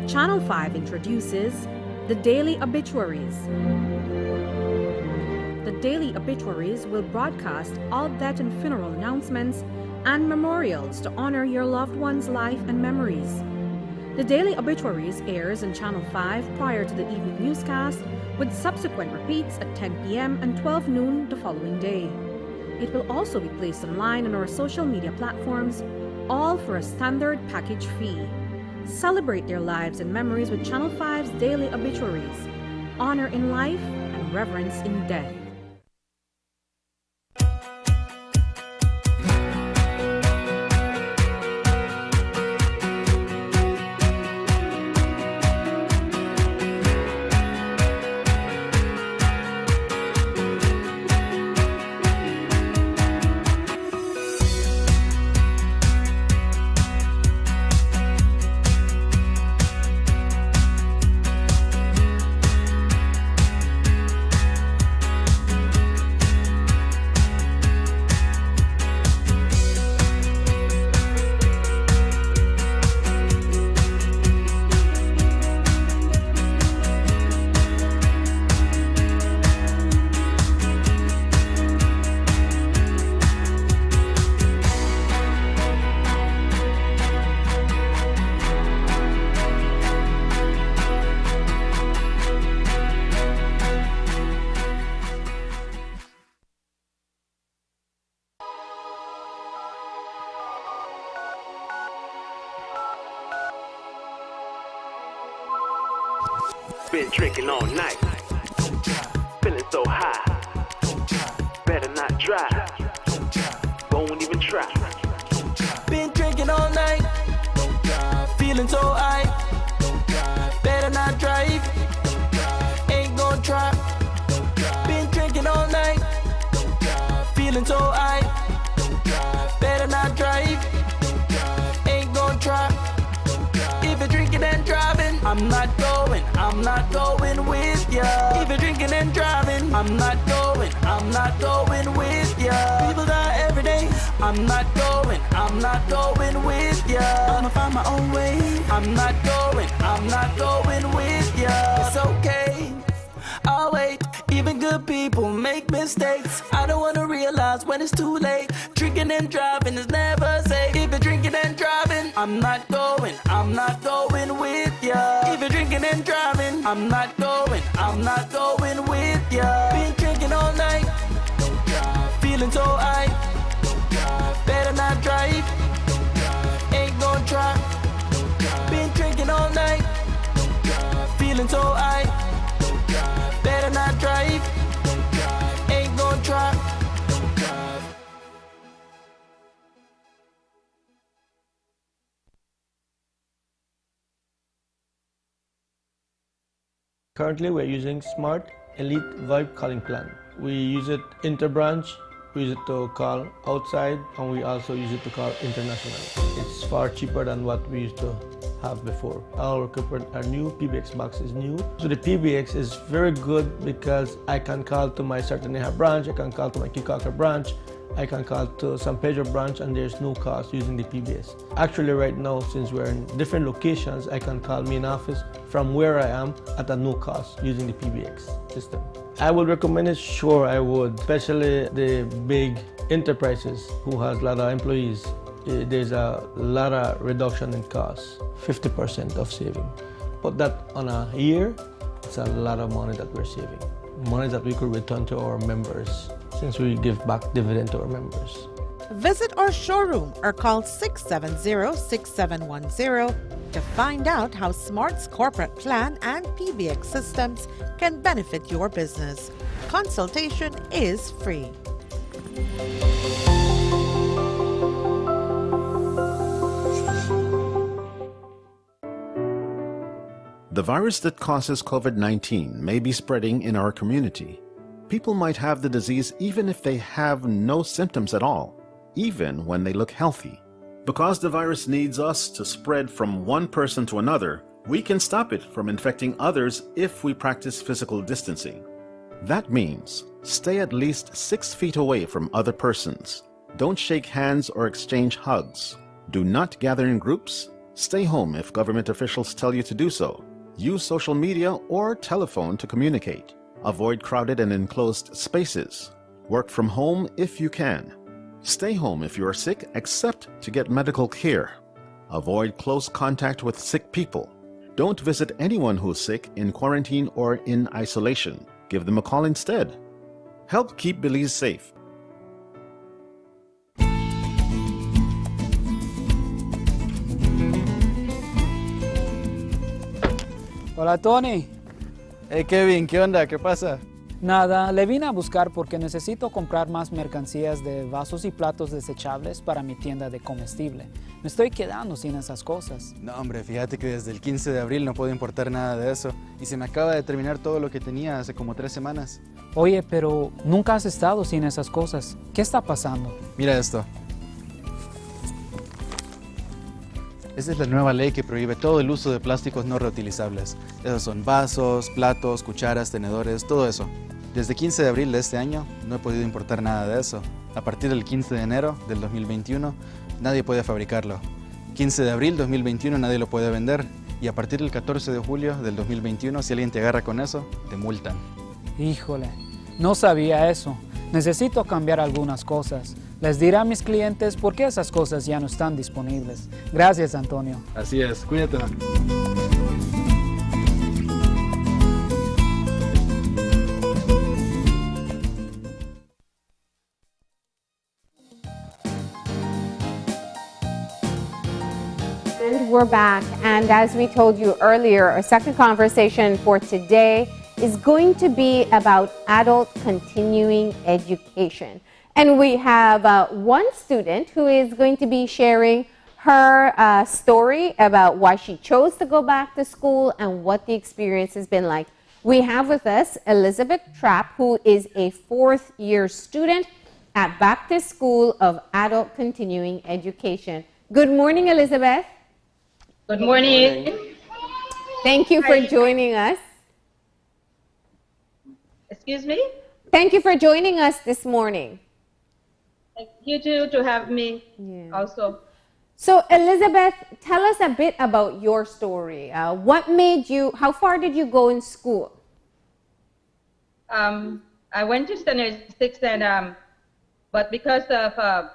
Channel 5 introduces the Daily Obituaries. The Daily Obituaries will broadcast all death and funeral announcements and memorials to honor your loved one's life and memories. The Daily Obituaries airs on Channel 5 prior to the evening newscast, with subsequent repeats at 10 p.m. and 12 noon the following day. It will also be placed online on our social media platforms, all for a standard package fee. Celebrate their lives and memories with Channel 5's Daily Obituaries. Honor in life and reverence in death. Been drinking all night. Feeling so high. Better not drive. Won't even try. Been drinking all night. Feeling so high. Better not drive. Ain't gonna try. Been drinking all night. Feeling so high. Better not drive. Ain't gonna try. If you're drinking and driving, I'm not going with ya. If you're drinking and driving, I'm not going with ya. People die every day, I'm not going with ya. I'ma find my own way, I'm not going with ya. It's okay, I'll wait. Even good people make mistakes. I don't wanna realize when it's too late. Drinking and driving is never safe. If you're drinking and driving, I'm not going with ya. If you're drinking and driving, I'm not going with ya. Been drinking all night, feeling so high. Better not drive, ain't gonna try. Been drinking all night, feeling so high. Better not drive, ain't gonna try. Currently, we're using Smart Elite VoIP calling plan. We use it interbranch, we use it to call outside, and we also use it to call international. It's far cheaper than what we used to have before. Our new PBX box is new. So the PBX is very good because I can call to my Sartaneja branch, I can call to my Kikaka branch, I can call to San Pedro branch, and there's no cost using the PBS. Actually right now, since we're in different locations, I can call main office from where I am at a no cost using the PBX system. I would recommend it, sure I would, especially the big enterprises who has a lot of employees. There's a lot of reduction in costs, 50% of saving. Put that on a year, it's a lot of money that we're saving. Money that we could return to our members, since we give back dividend to our members. Visit our showroom or call 670-6710 to find out how Smart's corporate plan and PBX systems can benefit your business. Consultation is free. The virus that causes COVID-19 may be spreading in our community. People might have the disease even if they have no symptoms at all, even when they look healthy. Because the virus needs us to spread from one person to another, we can stop it from infecting others if we practice physical distancing. That means stay at least 6 feet away from other persons. Don't shake hands or exchange hugs. Do not gather in groups. Stay home if government officials tell you to do so. Use social media or telephone to communicate. Avoid crowded and enclosed spaces. Work from home if you can. Stay home if you are sick, except to get medical care. Avoid close contact with sick people. Don't visit anyone who's sick in quarantine or in isolation. Give them a call instead. Help keep Belize safe. Hola, Tony. Hey, Kevin, ¿qué onda? ¿Qué pasa? Nada, le vine a buscar porque necesito comprar más mercancías de vasos y platos desechables para mi tienda de comestible. Me estoy quedando sin esas cosas. No, hombre, fíjate que desde el 15 de abril no puedo importar nada de eso. Y se me acaba de terminar todo lo que tenía hace como 3 semanas. Oye, pero nunca has estado sin esas cosas. ¿Qué está pasando? Mira esto. Esta es la nueva ley que prohíbe todo el uso de plásticos no reutilizables. Esos son vasos, platos, cucharas, tenedores, todo eso. Desde 15 de abril de este año no he podido importar nada de eso. A partir del 15 de enero del 2021 nadie puede fabricarlo. 15 de abril 2021 nadie lo puede vender. Y a partir del 14 de julio del 2021 si alguien te agarra con eso, te multan. Híjole, no sabía eso. Necesito cambiar algunas cosas. Les diré a mis clientes por qué esas cosas ya no están disponibles. Gracias, Antonio. Así es, cuídate. And we're back. And as we told you earlier, our second conversation for today is going to be about adult continuing education. And we have one student who is going to be sharing her story about why she chose to go back to school and what the experience has been like. We have with us Elizabeth Trapp, who is a fourth-year student at Baptist School of Adult Continuing Education. Good morning, Elizabeth. Good morning. Thank you for joining us. Excuse me? Thank you for joining us this morning. Thank you too to have me also. So, Elizabeth, tell us a bit about your story. What made you, how far did you go in school? I went to standard 6 and, but because of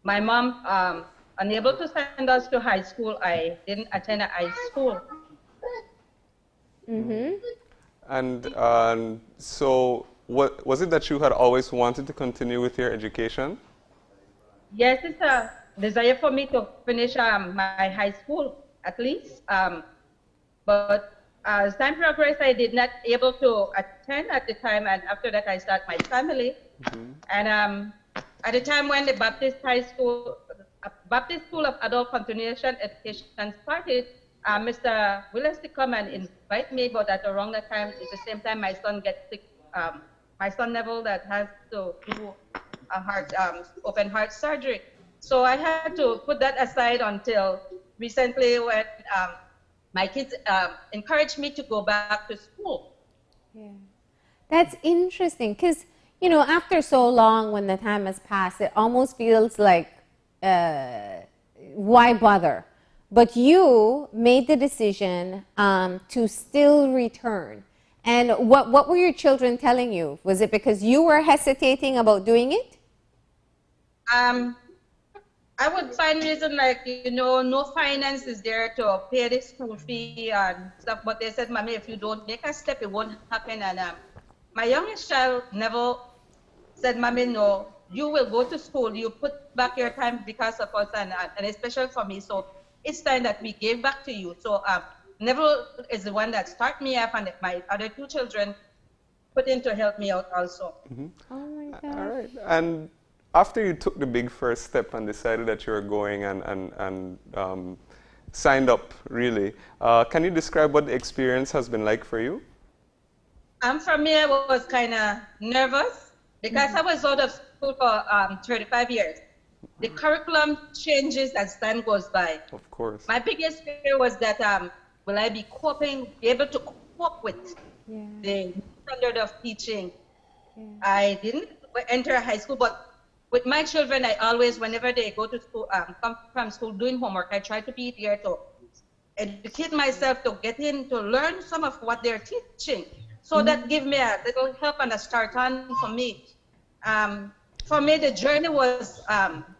my mom unable to send us to high school, I didn't attend a high school. Mm-hmm. And so, what was it that you had always wanted to continue with your education? Yes, it's a desire for me to finish my high school at least. But as time progressed, I did not able to attend at the time, and after that, I started my family. Mm-hmm. And at the time when the Baptist School of Adult Continuation Education started, Mr. Willis to come and invite me, but at around that time, at the same time, my son gets sick. My son Neville that has to do a open heart surgery. So I had to put that aside until recently when my kids encouraged me to go back to school. Yeah. That's interesting because, you know, after so long, when the time has passed, it almost feels like, why bother? But you made the decision to still return. And what were your children telling you? Was it because you were hesitating about doing it? I would find reason like, you know, no finance is there to pay the school fee and stuff. But they said, Mommy, if you don't make a step, it won't happen. And my youngest child never said, Mommy, no, you will go to school. You put back your time because of us and especially for me. So it's time that we gave back to you. So Neville is the one that started me up, and my other two children put in to help me out also. Mm-hmm. Oh my God. All right. And after you took the big first step and decided that you were going and signed up, really, can you describe what the experience has been like for you? For me, I was kind of nervous because I was out of school for 35 years. The curriculum changes as time goes by. Of course. My biggest fear was that will I be able to cope with the standard of teaching? Yeah. I didn't enter high school, but with my children, I always, whenever they go to school, come from school doing homework, I try to be there to educate myself, to get in, to learn some of what they're teaching. So that gave me a little help and a start on for me. For me, the journey was,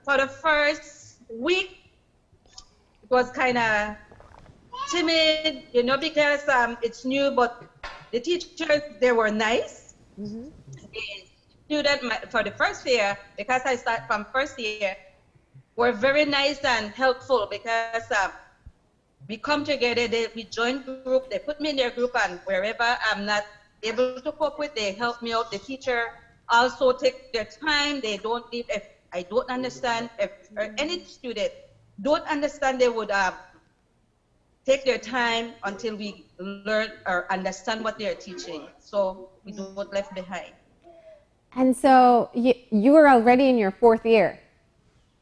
for the first week, it was kind of timid, you know, because it's new, but the teachers, they were nice. Mm-hmm. The students, for the first year, because I start from first year, were very nice and helpful because we come together, we join group, they put me in their group, and wherever I'm not able to cope with, they help me out. The teacher also take their time. They don't leave. If I don't understand, if any student don't understand, they would take their time until we learn or understand what they're teaching. So we don't left behind. And so you were already in your fourth year.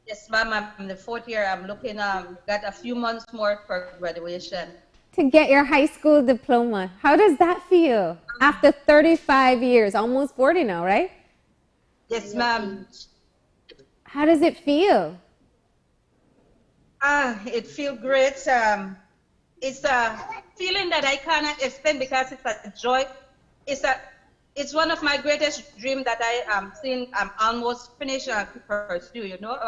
Yes, ma'am. I'm in the fourth year. I'm looking, got a few months more for graduation. To get your high school diploma. How does that feel? After 35 years, almost 40 now, right? Yes, ma'am. How does it feel? It feels great. It's a feeling that I cannot explain because it's a joy. It's one of my greatest dreams that I am seeing. I'm almost finished and pursue. You know,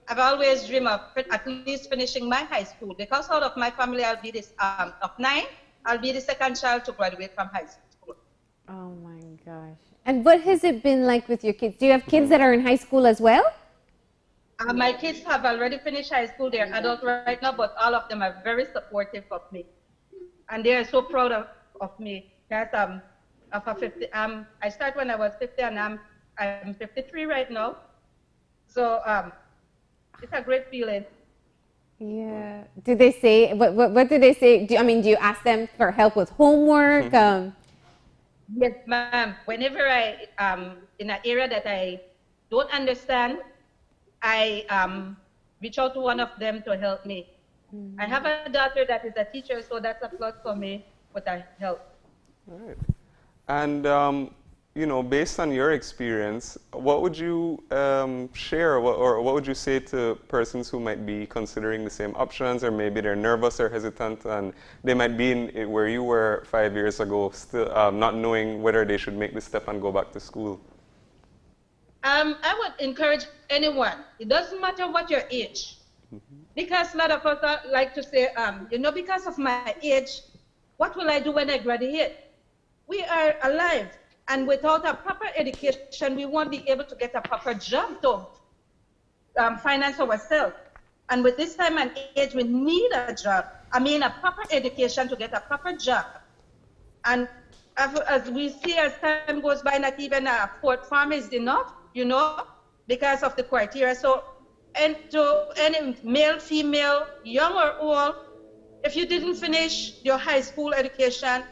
I've always dreamed of at least finishing my high school because out of my family, I'll be this of 9. I'll be the second child to graduate from high school. Oh my gosh! And what has it been like with your kids? Do you have kids that are in high school as well? My kids have already finished high school. They're adults right now, but all of them are very supportive of me. And they are so proud of me. Because I started when I was 50 and I'm 53 right now. So it's a great feeling. Yeah. Do they say, what do they say? Do you ask them for help with homework? Yes, ma'am. Whenever I in an area that I don't understand, I reach out to one of them to help me. I have a daughter that is a teacher, so that's a plus for me with that help. Right. And based on your experience, what would you share, or what would you say to persons who might be considering the same options, or maybe they're nervous or hesitant, and they might be in where you were 5 years ago, still not knowing whether they should make the step and go back to school? I would encourage anyone. It doesn't matter what your age, because a lot of us like to say, because of my age, what will I do when I graduate? We are alive. And without a proper education, we won't be able to get a proper job to finance ourselves. And with this time and age, we need a job. A proper education to get a proper job. And as we see as time goes by, not even a fourth form is enough, because of the criteria. So, and to any male, female, young or old, if you didn't finish your high school education,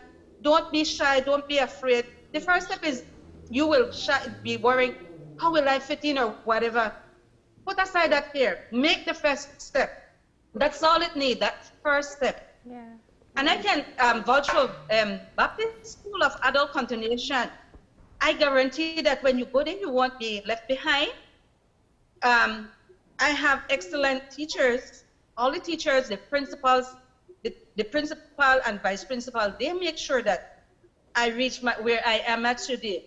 don't be shy, don't be afraid. The first step is you will be worrying, how will I fit in or whatever. Put aside that fear. Make the first step. That's all it needs, that first step. Yeah. And I can vouch for Baptist School of Adult Continuation. I guarantee that when you go there, you won't be left behind. I have excellent teachers. All the teachers, the principals, the principal and vice principal, they make sure that I reach where I am at today.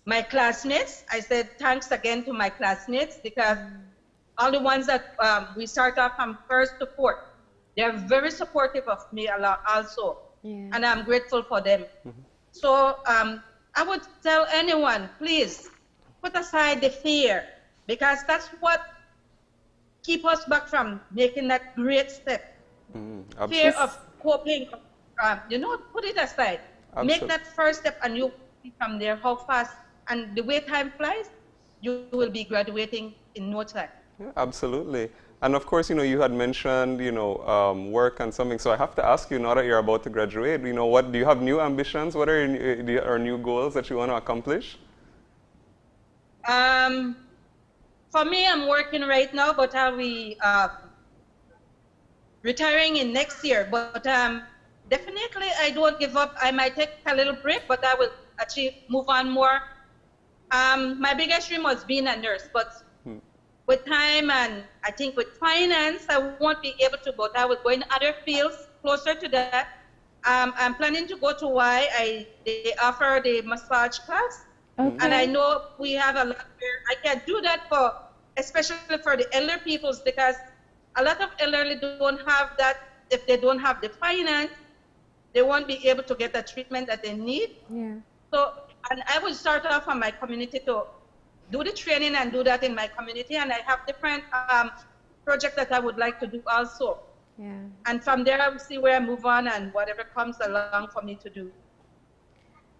My classmates, I said thanks again to my classmates, because all the ones that we start off from first to fourth, they're very supportive of me a lot also. Yeah. And I'm grateful for them. So I would tell anyone, please put aside the fear, because that's what keeps us back from making that great step. Fear of coping, put it aside. Absolutely. Make that first step and you see from there how fast, and the way time flies, you will be graduating in no time. Yeah, absolutely. And of course, you had mentioned, work and something. So I have to ask you, now that you're about to graduate, what do you have new ambitions? What are your new goals that you want to accomplish? For me, I'm working right now, but I'll be retiring in next year. But definitely, I don't give up. I might take a little break, but I will move on more. My biggest dream was being a nurse, but with time and I think with finance, I won't be able to, but I will go in other fields closer to that. I'm planning to go to Y. They offer the massage class. Okay. And I know we have a lot where I can do that especially for the elder peoples, because a lot of elderly don't have that. If they don't have the finance, they won't be able to get the treatment that they need. Yeah. So, and I will start off on my community to do the training and do that in my community. And I have different projects that I would like to do also. Yeah. And from there, I will see where I move on and whatever comes along for me to do.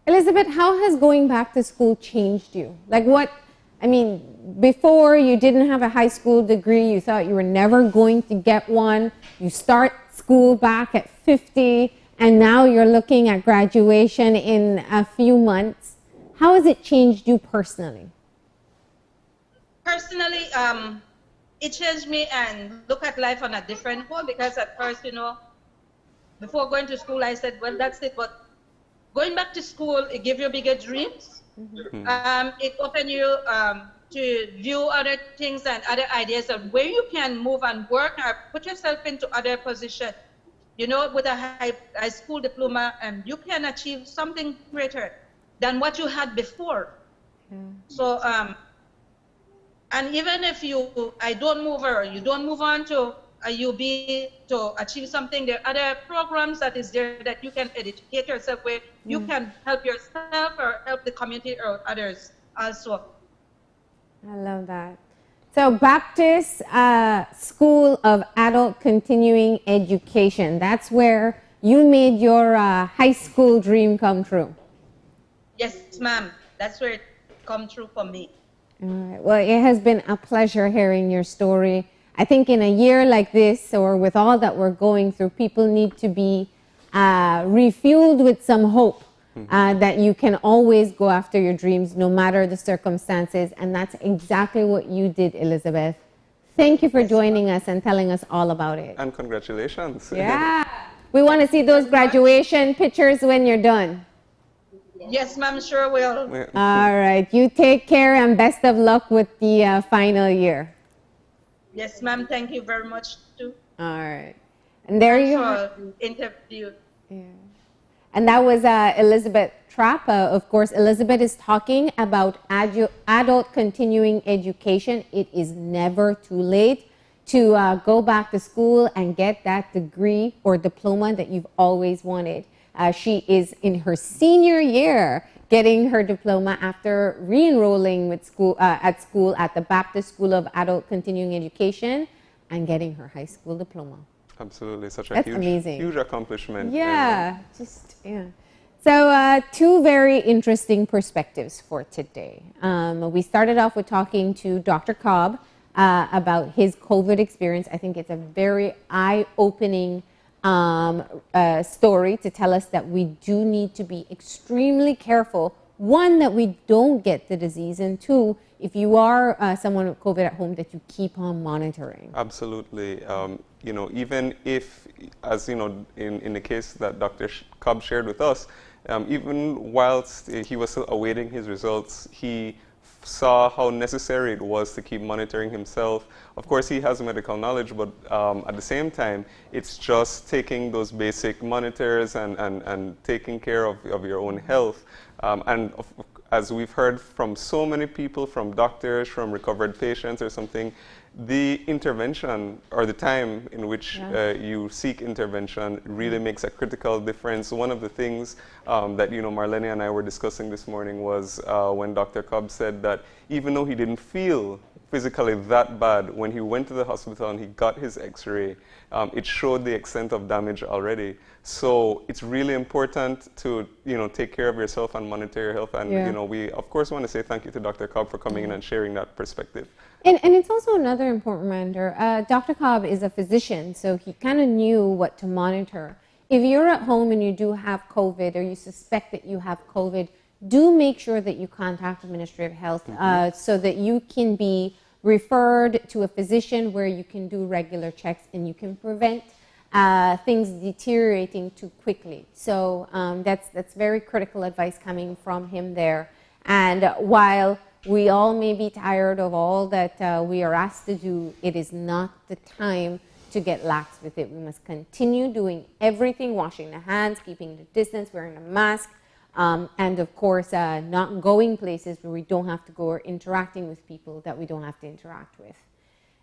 Elizabeth, how has going back to school changed you? Before you didn't have a high school degree, you thought you were never going to get one. You start school back at 50, and now you're looking at graduation in a few months. How has it changed you personally? Personally, it changed me and look at life on a different way, because at first, before going to school, I said, well, that's it. But going back to school, it gives you bigger dreams. It opens you to view other things and other ideas of where you can move and work or put yourself into other positions. With a high school diploma, you can achieve something greater than what you had before. So, and even if I don't move or you don't move on to UB to achieve something, there are other programs that is there that you can educate yourself where you can help yourself or help the community or others also. I love that. So Baptist School of Adult Continuing Education. That's where you made your high school dream come true. Yes, ma'am. That's where it come true for me. All right. Well, it has been a pleasure hearing your story. I think in a year like this, or with all that we're going through, people need to be refueled with some hope. That you can always go after your dreams no matter the circumstances, and that's exactly what you did, Elizabeth. Thank you for joining us and telling us all about it. And congratulations. Yeah. We want to see those graduation pictures when you're done. Yes, ma'am, sure will. All right. You take care and best of luck with the final year. Yes, ma'am. Thank you very much, too. All right. And there you go. Interview. Yeah. And that was Elizabeth Trapp. Of course, Elizabeth is talking about adult continuing education. It is never too late to go back to school and get that degree or diploma that you've always wanted. She is in her senior year getting her diploma after re-enrolling with at school at the Baptist School of Adult Continuing Education and getting her high school diploma. Absolutely, such a That's amazing. Huge accomplishment. Yeah, So two very interesting perspectives for today. We started off with talking to Dr. Cobb about his COVID experience. I think it's a very eye-opening story to tell us that we do need to be extremely careful. One, that we don't get the disease, and two, if you are someone with COVID at home, that you keep on monitoring. Absolutely. You know, even if, as you know, in the case that Dr. Cobb shared with us, even whilst he was still awaiting his results, he saw how necessary it was to keep monitoring himself. Of course, he has medical knowledge, but at the same time, it's just taking those basic monitors and taking care of your own health. As we've heard from so many people, from doctors, from recovered patients or something, the intervention or the time in which you seek intervention really makes a critical difference. One of the things that, you know, Marlene and I were discussing this morning was when Dr. Cobb said that even though he didn't feel physically that bad, when he went to the hospital and he got his x-ray, it showed the extent of damage already. So it's really important to, you know, take care of yourself and monitor your health. And, you know, we, of course, want to say thank you to Dr. Cobb for coming in and sharing that perspective. And it's also another important reminder. Dr. Cobb is a physician, so he kind of knew what to monitor. If you're at home and you do have COVID or you suspect that you have COVID, do make sure that you contact the Ministry of Health so that you can be referred to a physician where you can do regular checks and you can prevent things deteriorating too quickly. So that's very critical advice coming from him there. And while we all may be tired of all that we are asked to do, it is not the time to get lax with it. We must continue doing everything, washing the hands, keeping the distance, wearing a mask, and of course not going places where we don't have to go or interacting with people that we don't have to interact with.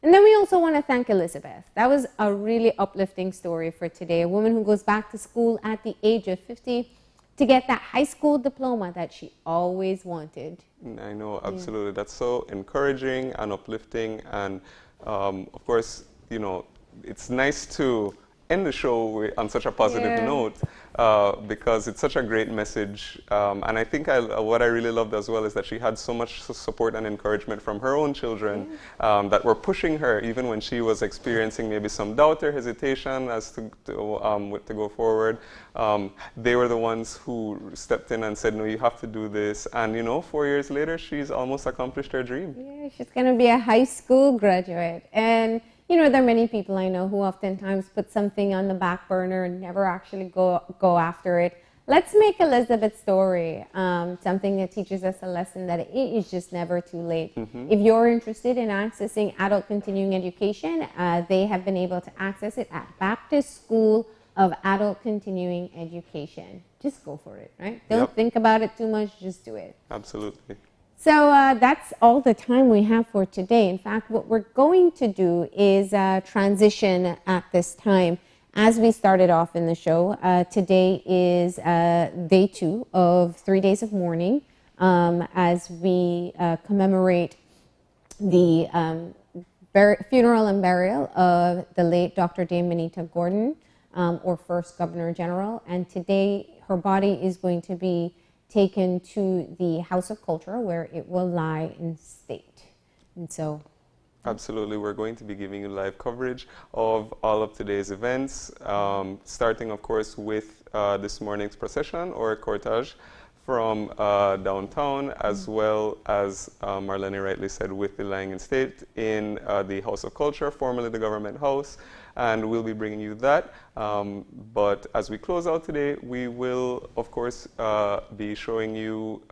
And then we also want to thank Elizabeth. That was a really uplifting story for today. A woman who goes back to school at the age of 50 to get that high school diploma that she always wanted. I know, absolutely. Yeah. That's so encouraging and uplifting. And of course, you know, it's nice to end the show on such a positive note because it's such a great message. And I think what I really loved as well is that she had so much support and encouragement from her own children that were pushing her even when she was experiencing maybe some doubt or hesitation as to go forward. They were the ones who stepped in and said, no, you have to do this. And, you know, 4 years later, she's almost accomplished her dream. Yeah, she's going to be a high school graduate. And you know, there are many people I know who oftentimes put something on the back burner and never actually go after it. Let's make Elizabeth's story something that teaches us a lesson that it is just never too late. If you're interested in accessing adult continuing education, they have been able to access it at Baptist School of Adult Continuing Education. Just go for it, right? Don't think about it too much, just do it. Absolutely. So that's all the time we have for today. In fact, what we're going to do is transition at this time. As we started off in the show, today is day 2 of 3 days of mourning as we commemorate the funeral and burial of the late Dr. Dame Minita Gordon, or first Governor General. And today her body is going to be taken to the House of Culture, where it will lie in state. And so absolutely, we're going to be giving you live coverage of all of today's events, starting of course with this morning's procession or cortege from downtown, as well as Marlene rightly said, with the lying in state in the House of Culture, formerly the Government House, and we'll be bringing you that. But as we close out today, we will of course be showing you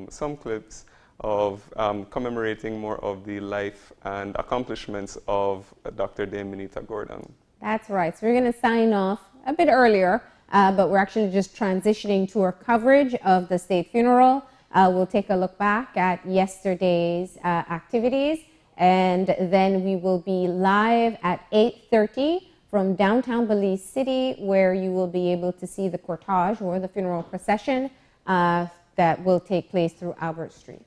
some clips of commemorating more of the life and accomplishments of Dr. Dame Minita Gordon. that's right. So we're going to sign off a bit earlier, but we're actually just transitioning to our coverage of the state funeral. We'll take a look back at yesterday's activities, and then we will be live at 8:30 from downtown Belize City, where you will be able to see the cortege or the funeral procession that will take place through Albert Streets.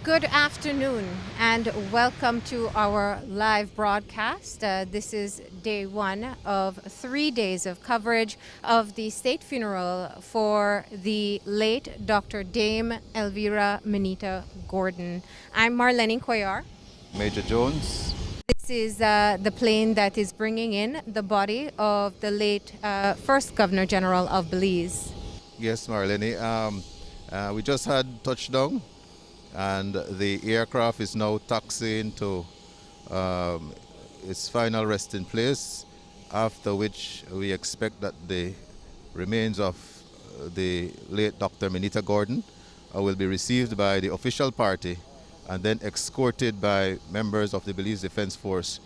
Good afternoon and welcome to our live broadcast. This is day one of 3 days of coverage of the state funeral for the late Dr. Dame Elvira Minita Gordon. I'm Marlene Koyar. Major Jones. This is the plane that is bringing in the body of the late first Governor General of Belize. Yes, Marlene. We just had touchdown, and the aircraft is now taxiing to its final resting place, after which we expect that the remains of the late Dr. Minita Gordon will be received by the official party and then escorted by members of the Belize Defense Force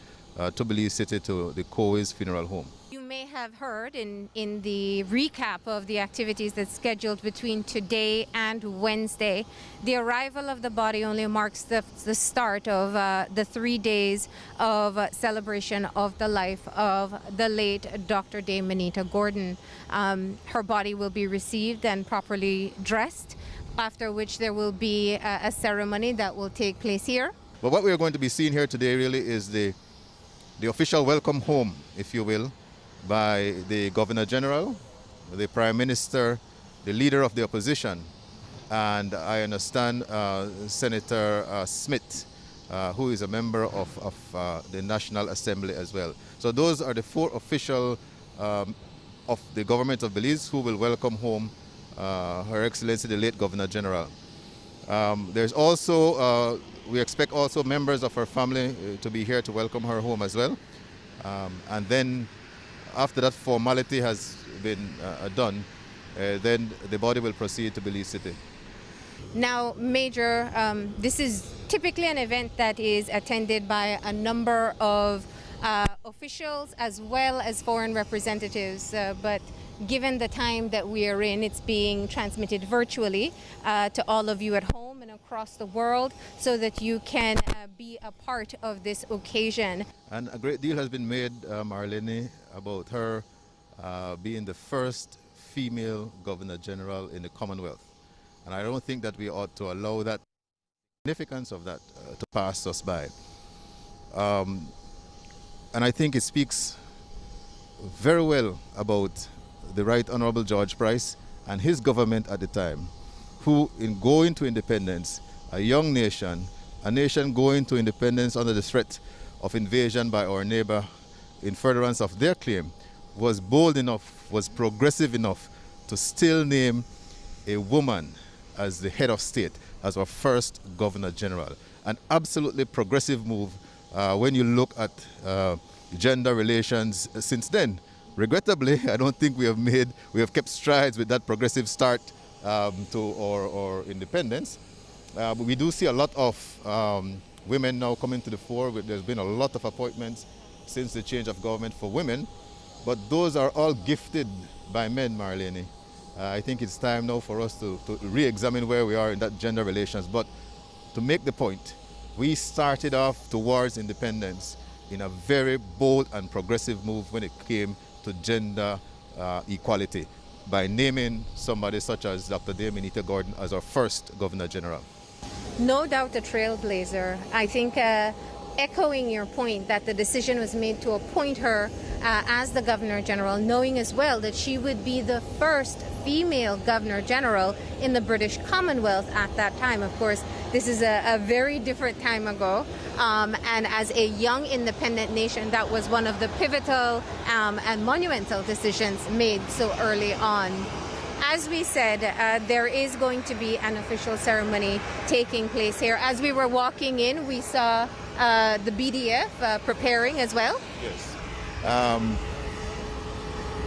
to Belize City to the Coe's funeral home. You may have heard in the recap of the activities that's scheduled between today and Wednesday, the arrival of the body only marks the start of the 3 days of celebration of the life of the late Dr. Dame Minita Gordon. Her body will be received and properly dressed, after which there will be a ceremony that will take place here. But what we're going to be seeing here today really is the official welcome home, if you will, by the Governor General, the Prime Minister, the Leader of the Opposition, and I understand Senator Smith, who is a member of the National Assembly as well. So those are the 4 officials of the government of Belize who will welcome home Her Excellency the late Governor General. There's also, we expect also members of her family to be here to welcome her home as well. And then after that formality has been done, then the body will proceed to Belize City. Now, Major, this is typically an event that is attended by a number of officials as well as foreign representatives, but given the time that we are in, it's being transmitted virtually to all of you at home and across the world so that you can be a part of this occasion. And a great deal has been made, Marlene, about her being the first female Governor General in the Commonwealth. And I don't think that we ought to allow that significance of that to pass us by. And I think it speaks very well about the Right Honorable George Price and his government at the time, who in going to independence, a young nation, a nation going to independence under the threat of invasion by our neighbor in furtherance of their claim, was bold enough, was progressive enough to still name a woman as the head of state, as our first Governor General. An absolutely progressive move when you look at gender relations since then. Regrettably, I don't think we have kept strides with that progressive start to our independence. But we do see a lot of women now coming to the fore. There's been a lot of appointments since the change of government for women, but those are all gifted by men, Marlene. I think it's time now for us to re-examine where we are in that gender relations. But to make the point, we started off towards independence in a very bold and progressive move when it came to gender equality by naming somebody such as Dr. Minita Gordon as our first Governor General. No doubt a trailblazer. I think echoing your point that the decision was made to appoint her as the Governor General, knowing as well that she would be the first female Governor General in the British Commonwealth at that time. Of course, this is a very different time ago, and as a young independent nation, that was one of the pivotal and monumental decisions made so early on. As we said, there is going to be an official ceremony taking place here. As we were walking in, we saw the BDF preparing as well. Yes.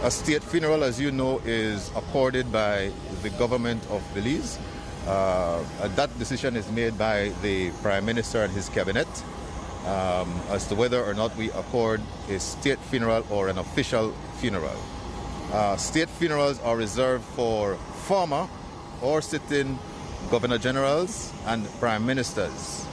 A state funeral, as you know, is accorded by the government of Belize. That decision is made by the Prime Minister and his cabinet as to whether or not we accord a state funeral or an official funeral. State funerals are reserved for former or sitting Governor Generals and Prime Ministers,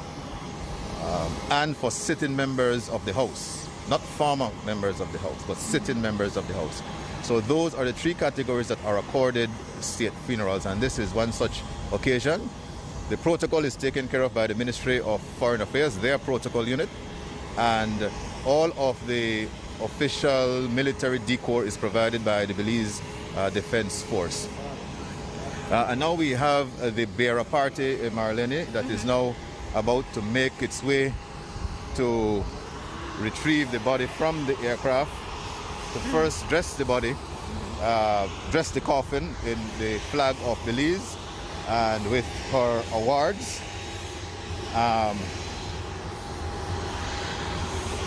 and for sitting members of the House. Not former members of the House, but sitting members of the House. So those are the three categories that are accorded state funerals, and this is one such occasion. The protocol is taken care of by the Ministry of Foreign Affairs, their protocol unit, and all of the official military decor is provided by the Belize Defense Force. And now we have the bearer party, Marlene, that is now about to make its way to retrieve the body from the aircraft, to first dress the body, dress the coffin in the flag of Belize and with her awards.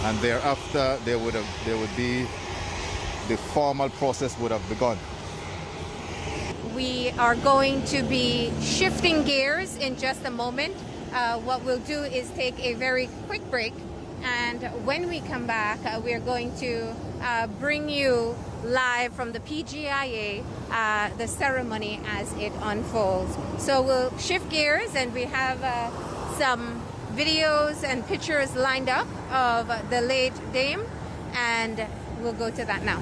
And thereafter there would be the formal process would have begun. We are going to be shifting gears in just a moment. What we'll do is take a very quick break, and when we come back, we're going to bring you live from the PGIA the ceremony as it unfolds. So we'll shift gears, and we have some videos and pictures lined up of the late Dame, and we'll go to that now.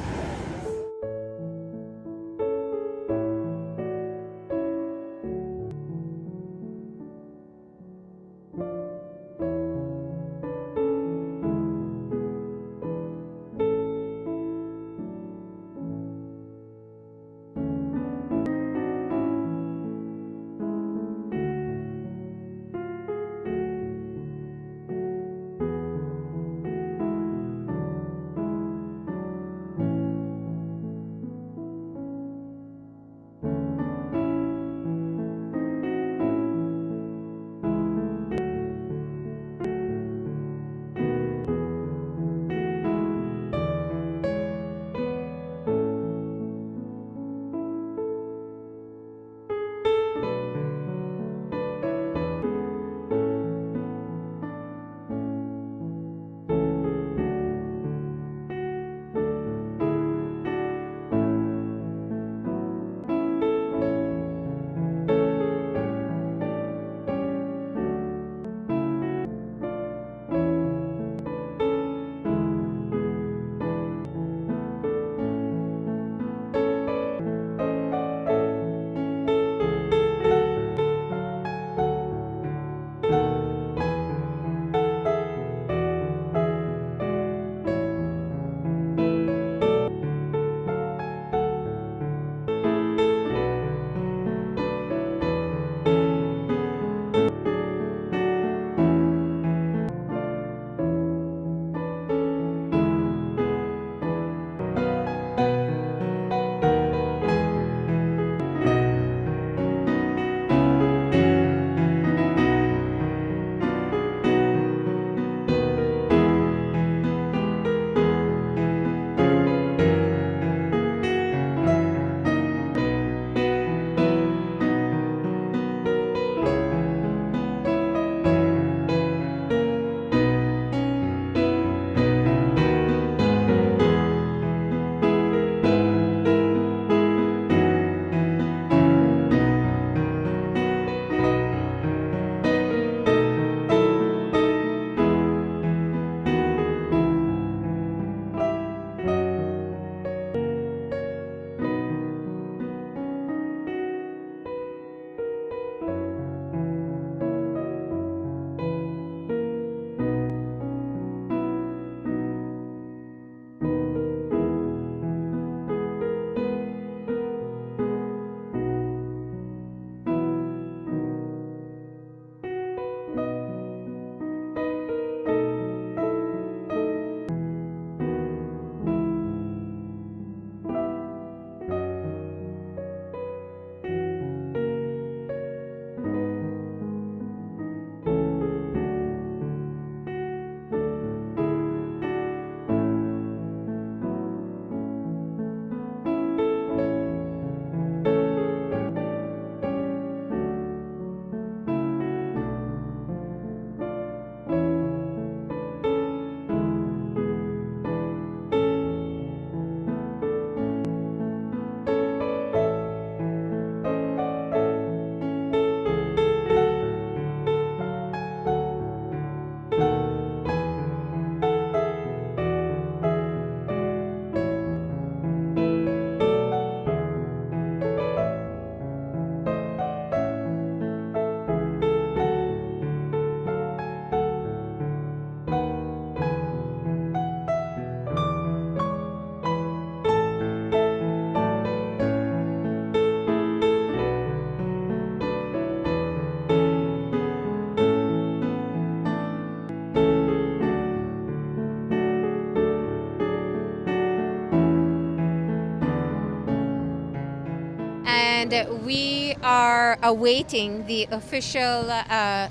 and we are awaiting the official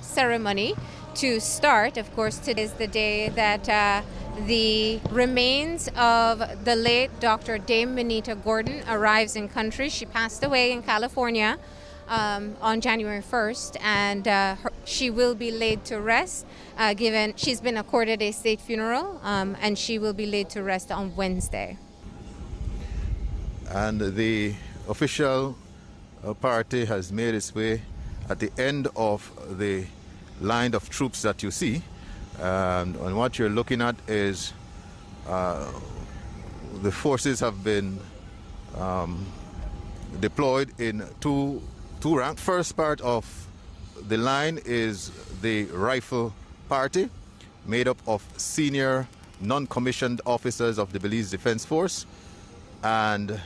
ceremony to start. Of course, today is the day that the remains of the late Dr. Dame Minita Gordon arrives in country. She passed away in California on January 1st, and she will be laid to rest, given she's been accorded a state funeral, and she will be laid to rest on Wednesday. And the official party has made its way at the end of the line of troops that you see. And what you're looking at is the forces have been deployed in two ranks. First part of the line is the rifle party, made up of senior non-commissioned officers of the Belize Defense Force, and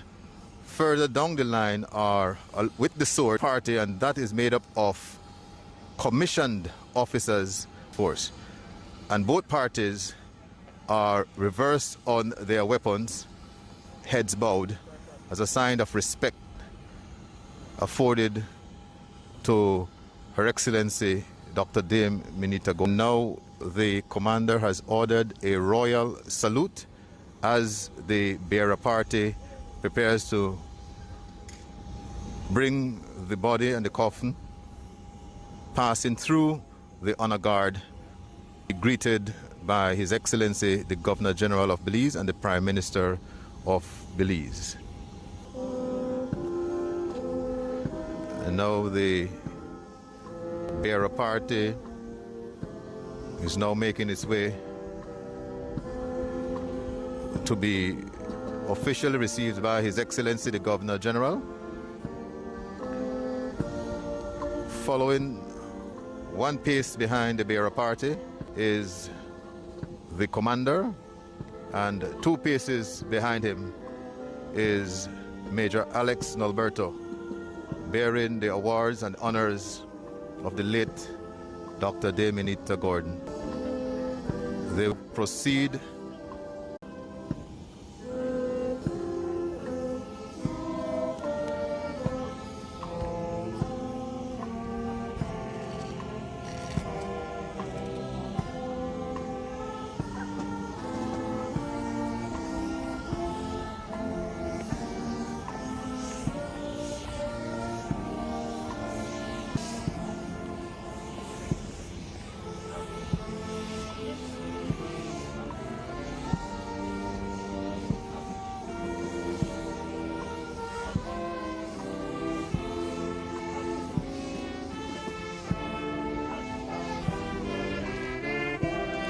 further down the line are with the sword party, and that is made up of commissioned officers force. And both parties are reversed on their weapons, heads bowed, as a sign of respect afforded to Her Excellency Dr. Dame Minita Gordon. Now the commander has ordered a royal salute as the bearer party prepares to bring the body and the coffin, passing through the honor guard, greeted by His Excellency the Governor General of Belize and the Prime Minister of Belize. And now the bearer party is now making its way to be officially received by His Excellency the Governor General. Following one pace behind the bearer party is the commander, and 2 paces behind him is Major Alex Norberto, bearing the awards and honors of the late Dr. Dame Minita Gordon. They proceed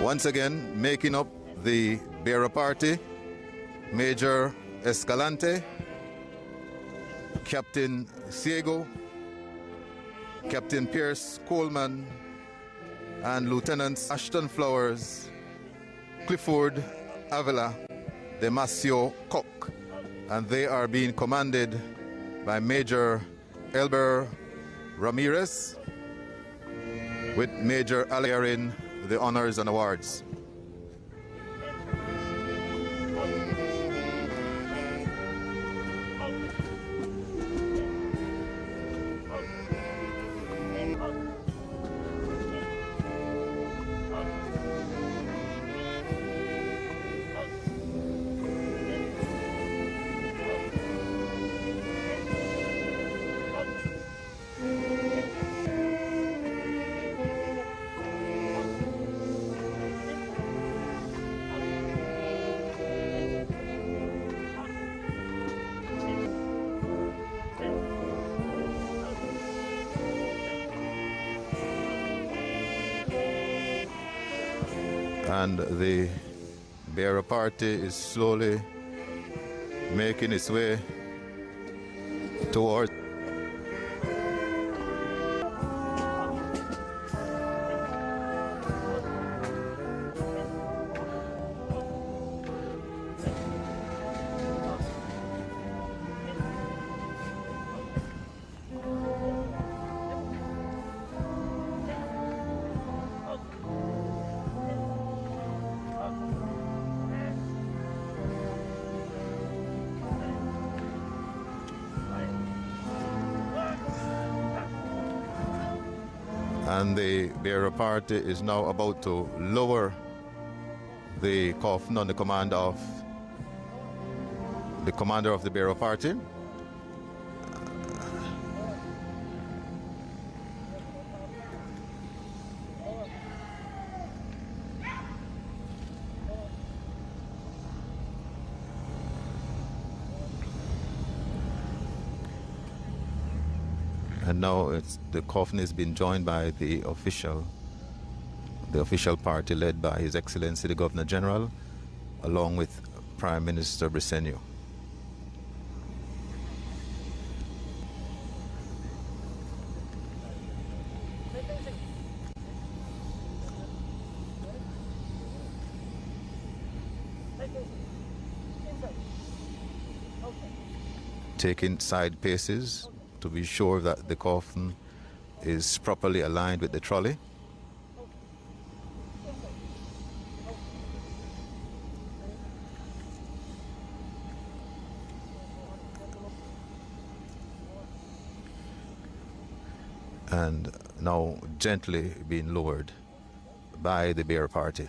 once again making up the bearer party, Major Escalante, Captain Ciego, Captain Pierce Coleman, and Lieutenants Ashton Flowers, Clifford Avila, Demasio Koch, and they are being commanded by Major Elber Ramirez, with Major Alarin the honors and awards. And the bearer party is slowly making its way towards. And the bearer party is now about to lower the coffin on the commander of the bearer party. And now the coffin is being joined by the official party led by His Excellency the Governor General, along with Prime Minister Briceño. Taking side paces to be sure that the coffin is properly aligned with the trolley. And now gently being lowered by the bearer party.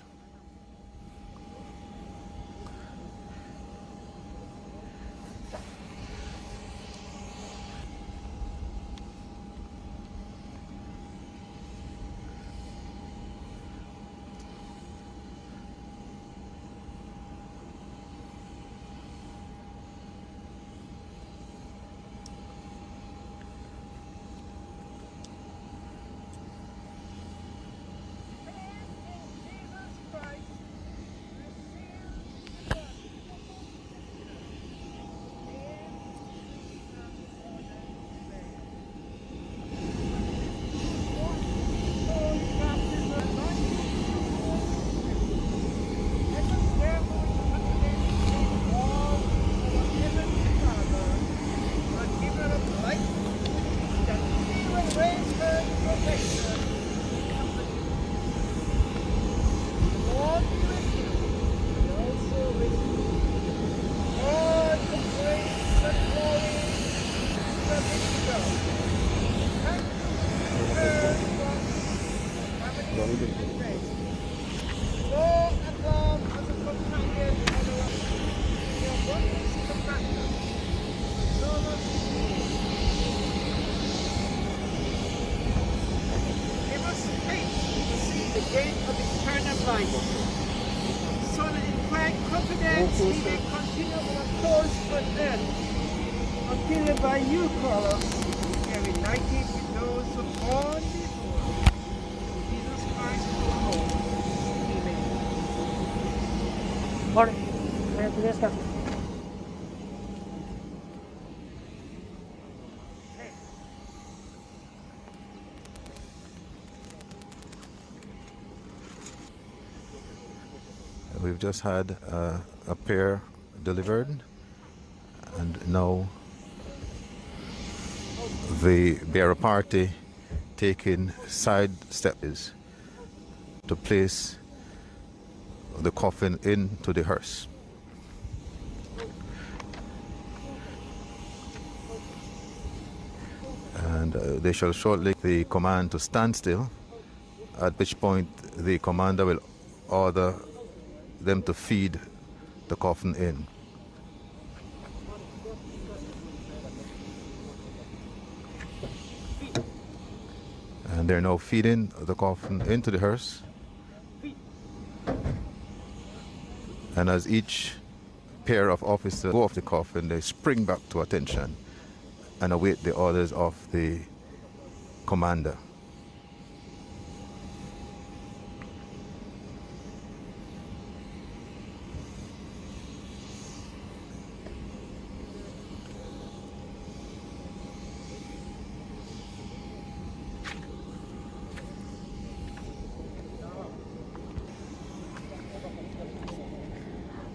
So that in quiet confidence we may continue our course for earth, until by you call us, we are united with those who born before. Through Jesus Christ our Lord. Amen. We've just had a pair delivered, and now the bearer party taking side steps to place the coffin into the hearse. And they shall shortly the command to stand still, at which point the commander will order them to feed the coffin in. And they're now feeding the coffin into the hearse. And as each pair of officers go off the coffin, they spring back to attention and await the orders of the commander.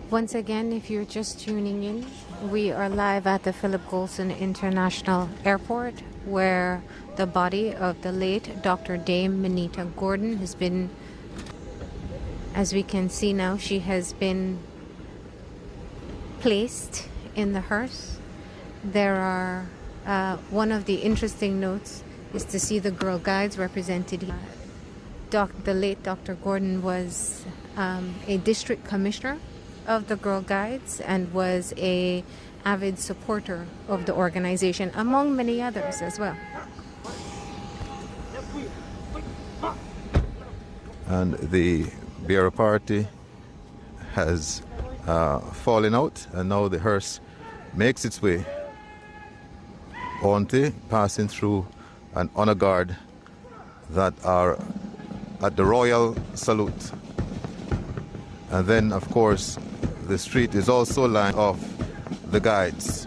Once again, if you're just tuning in, we are live at the Philip Golson International Airport, where the body of the late Dr. Dame Minita Gordon has been, as we can see now, she has been placed in the hearse. There are, one of the interesting notes is to see the Girl Guides represented here. The late Dr. Gordon was a district commissioner of the Girl Guides and was a avid supporter of the organization, among many others as well. And the bearer party has fallen out, and now the hearse makes its way onto, passing through an honor guard that are at the royal salute. And then, of course, the street is also lined off the guides.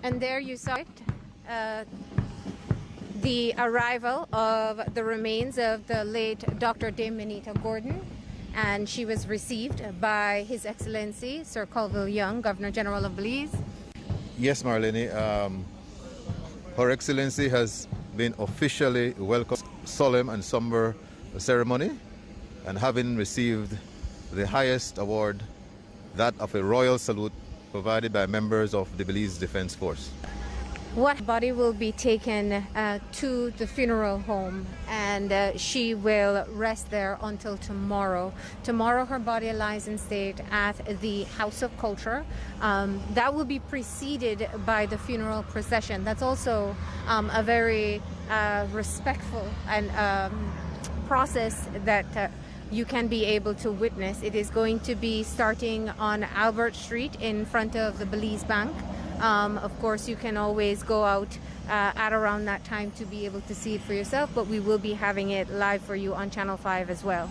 And there you saw it, the arrival of the remains of the late Dr. Dame Minita Gordon, and she was received by His Excellency Sir Colville Young, Governor General of Belize. Yes, Marlene, Her Excellency has been officially welcomed, solemn and somber ceremony, and having received the highest award, that of a royal salute, provided by members of the Belize Defense Force. What body will be taken to the funeral home, and she will rest there until tomorrow. Tomorrow her body lies in state at the House of Culture. That will be preceded by the funeral procession. That's also a very respectful and process that you can be able to witness. It is going to be starting on Albert Street in front of the Belize Bank. Of course, you can always go out at around that time to be able to see it for yourself, but we will be having it live for you on Channel 5 as well.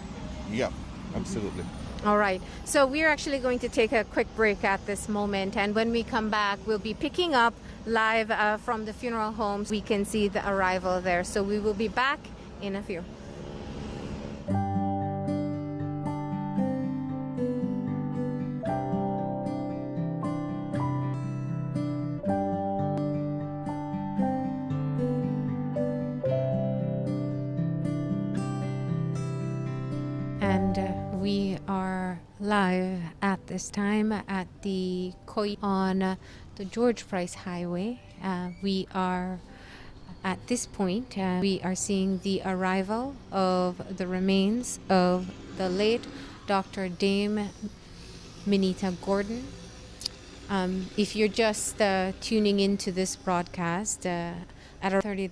Yeah, absolutely. All right, so we're actually going to take a quick break at this moment, and when we come back, we'll be picking up live from the funeral homes. We can see the arrival there, so we will be back in a few. We are live at this time at the Koi on the George Price Highway. We are at this point, we are seeing the arrival of the remains of the late Dr. Dame Minita Gordon. If you're just tuning into this broadcast at 30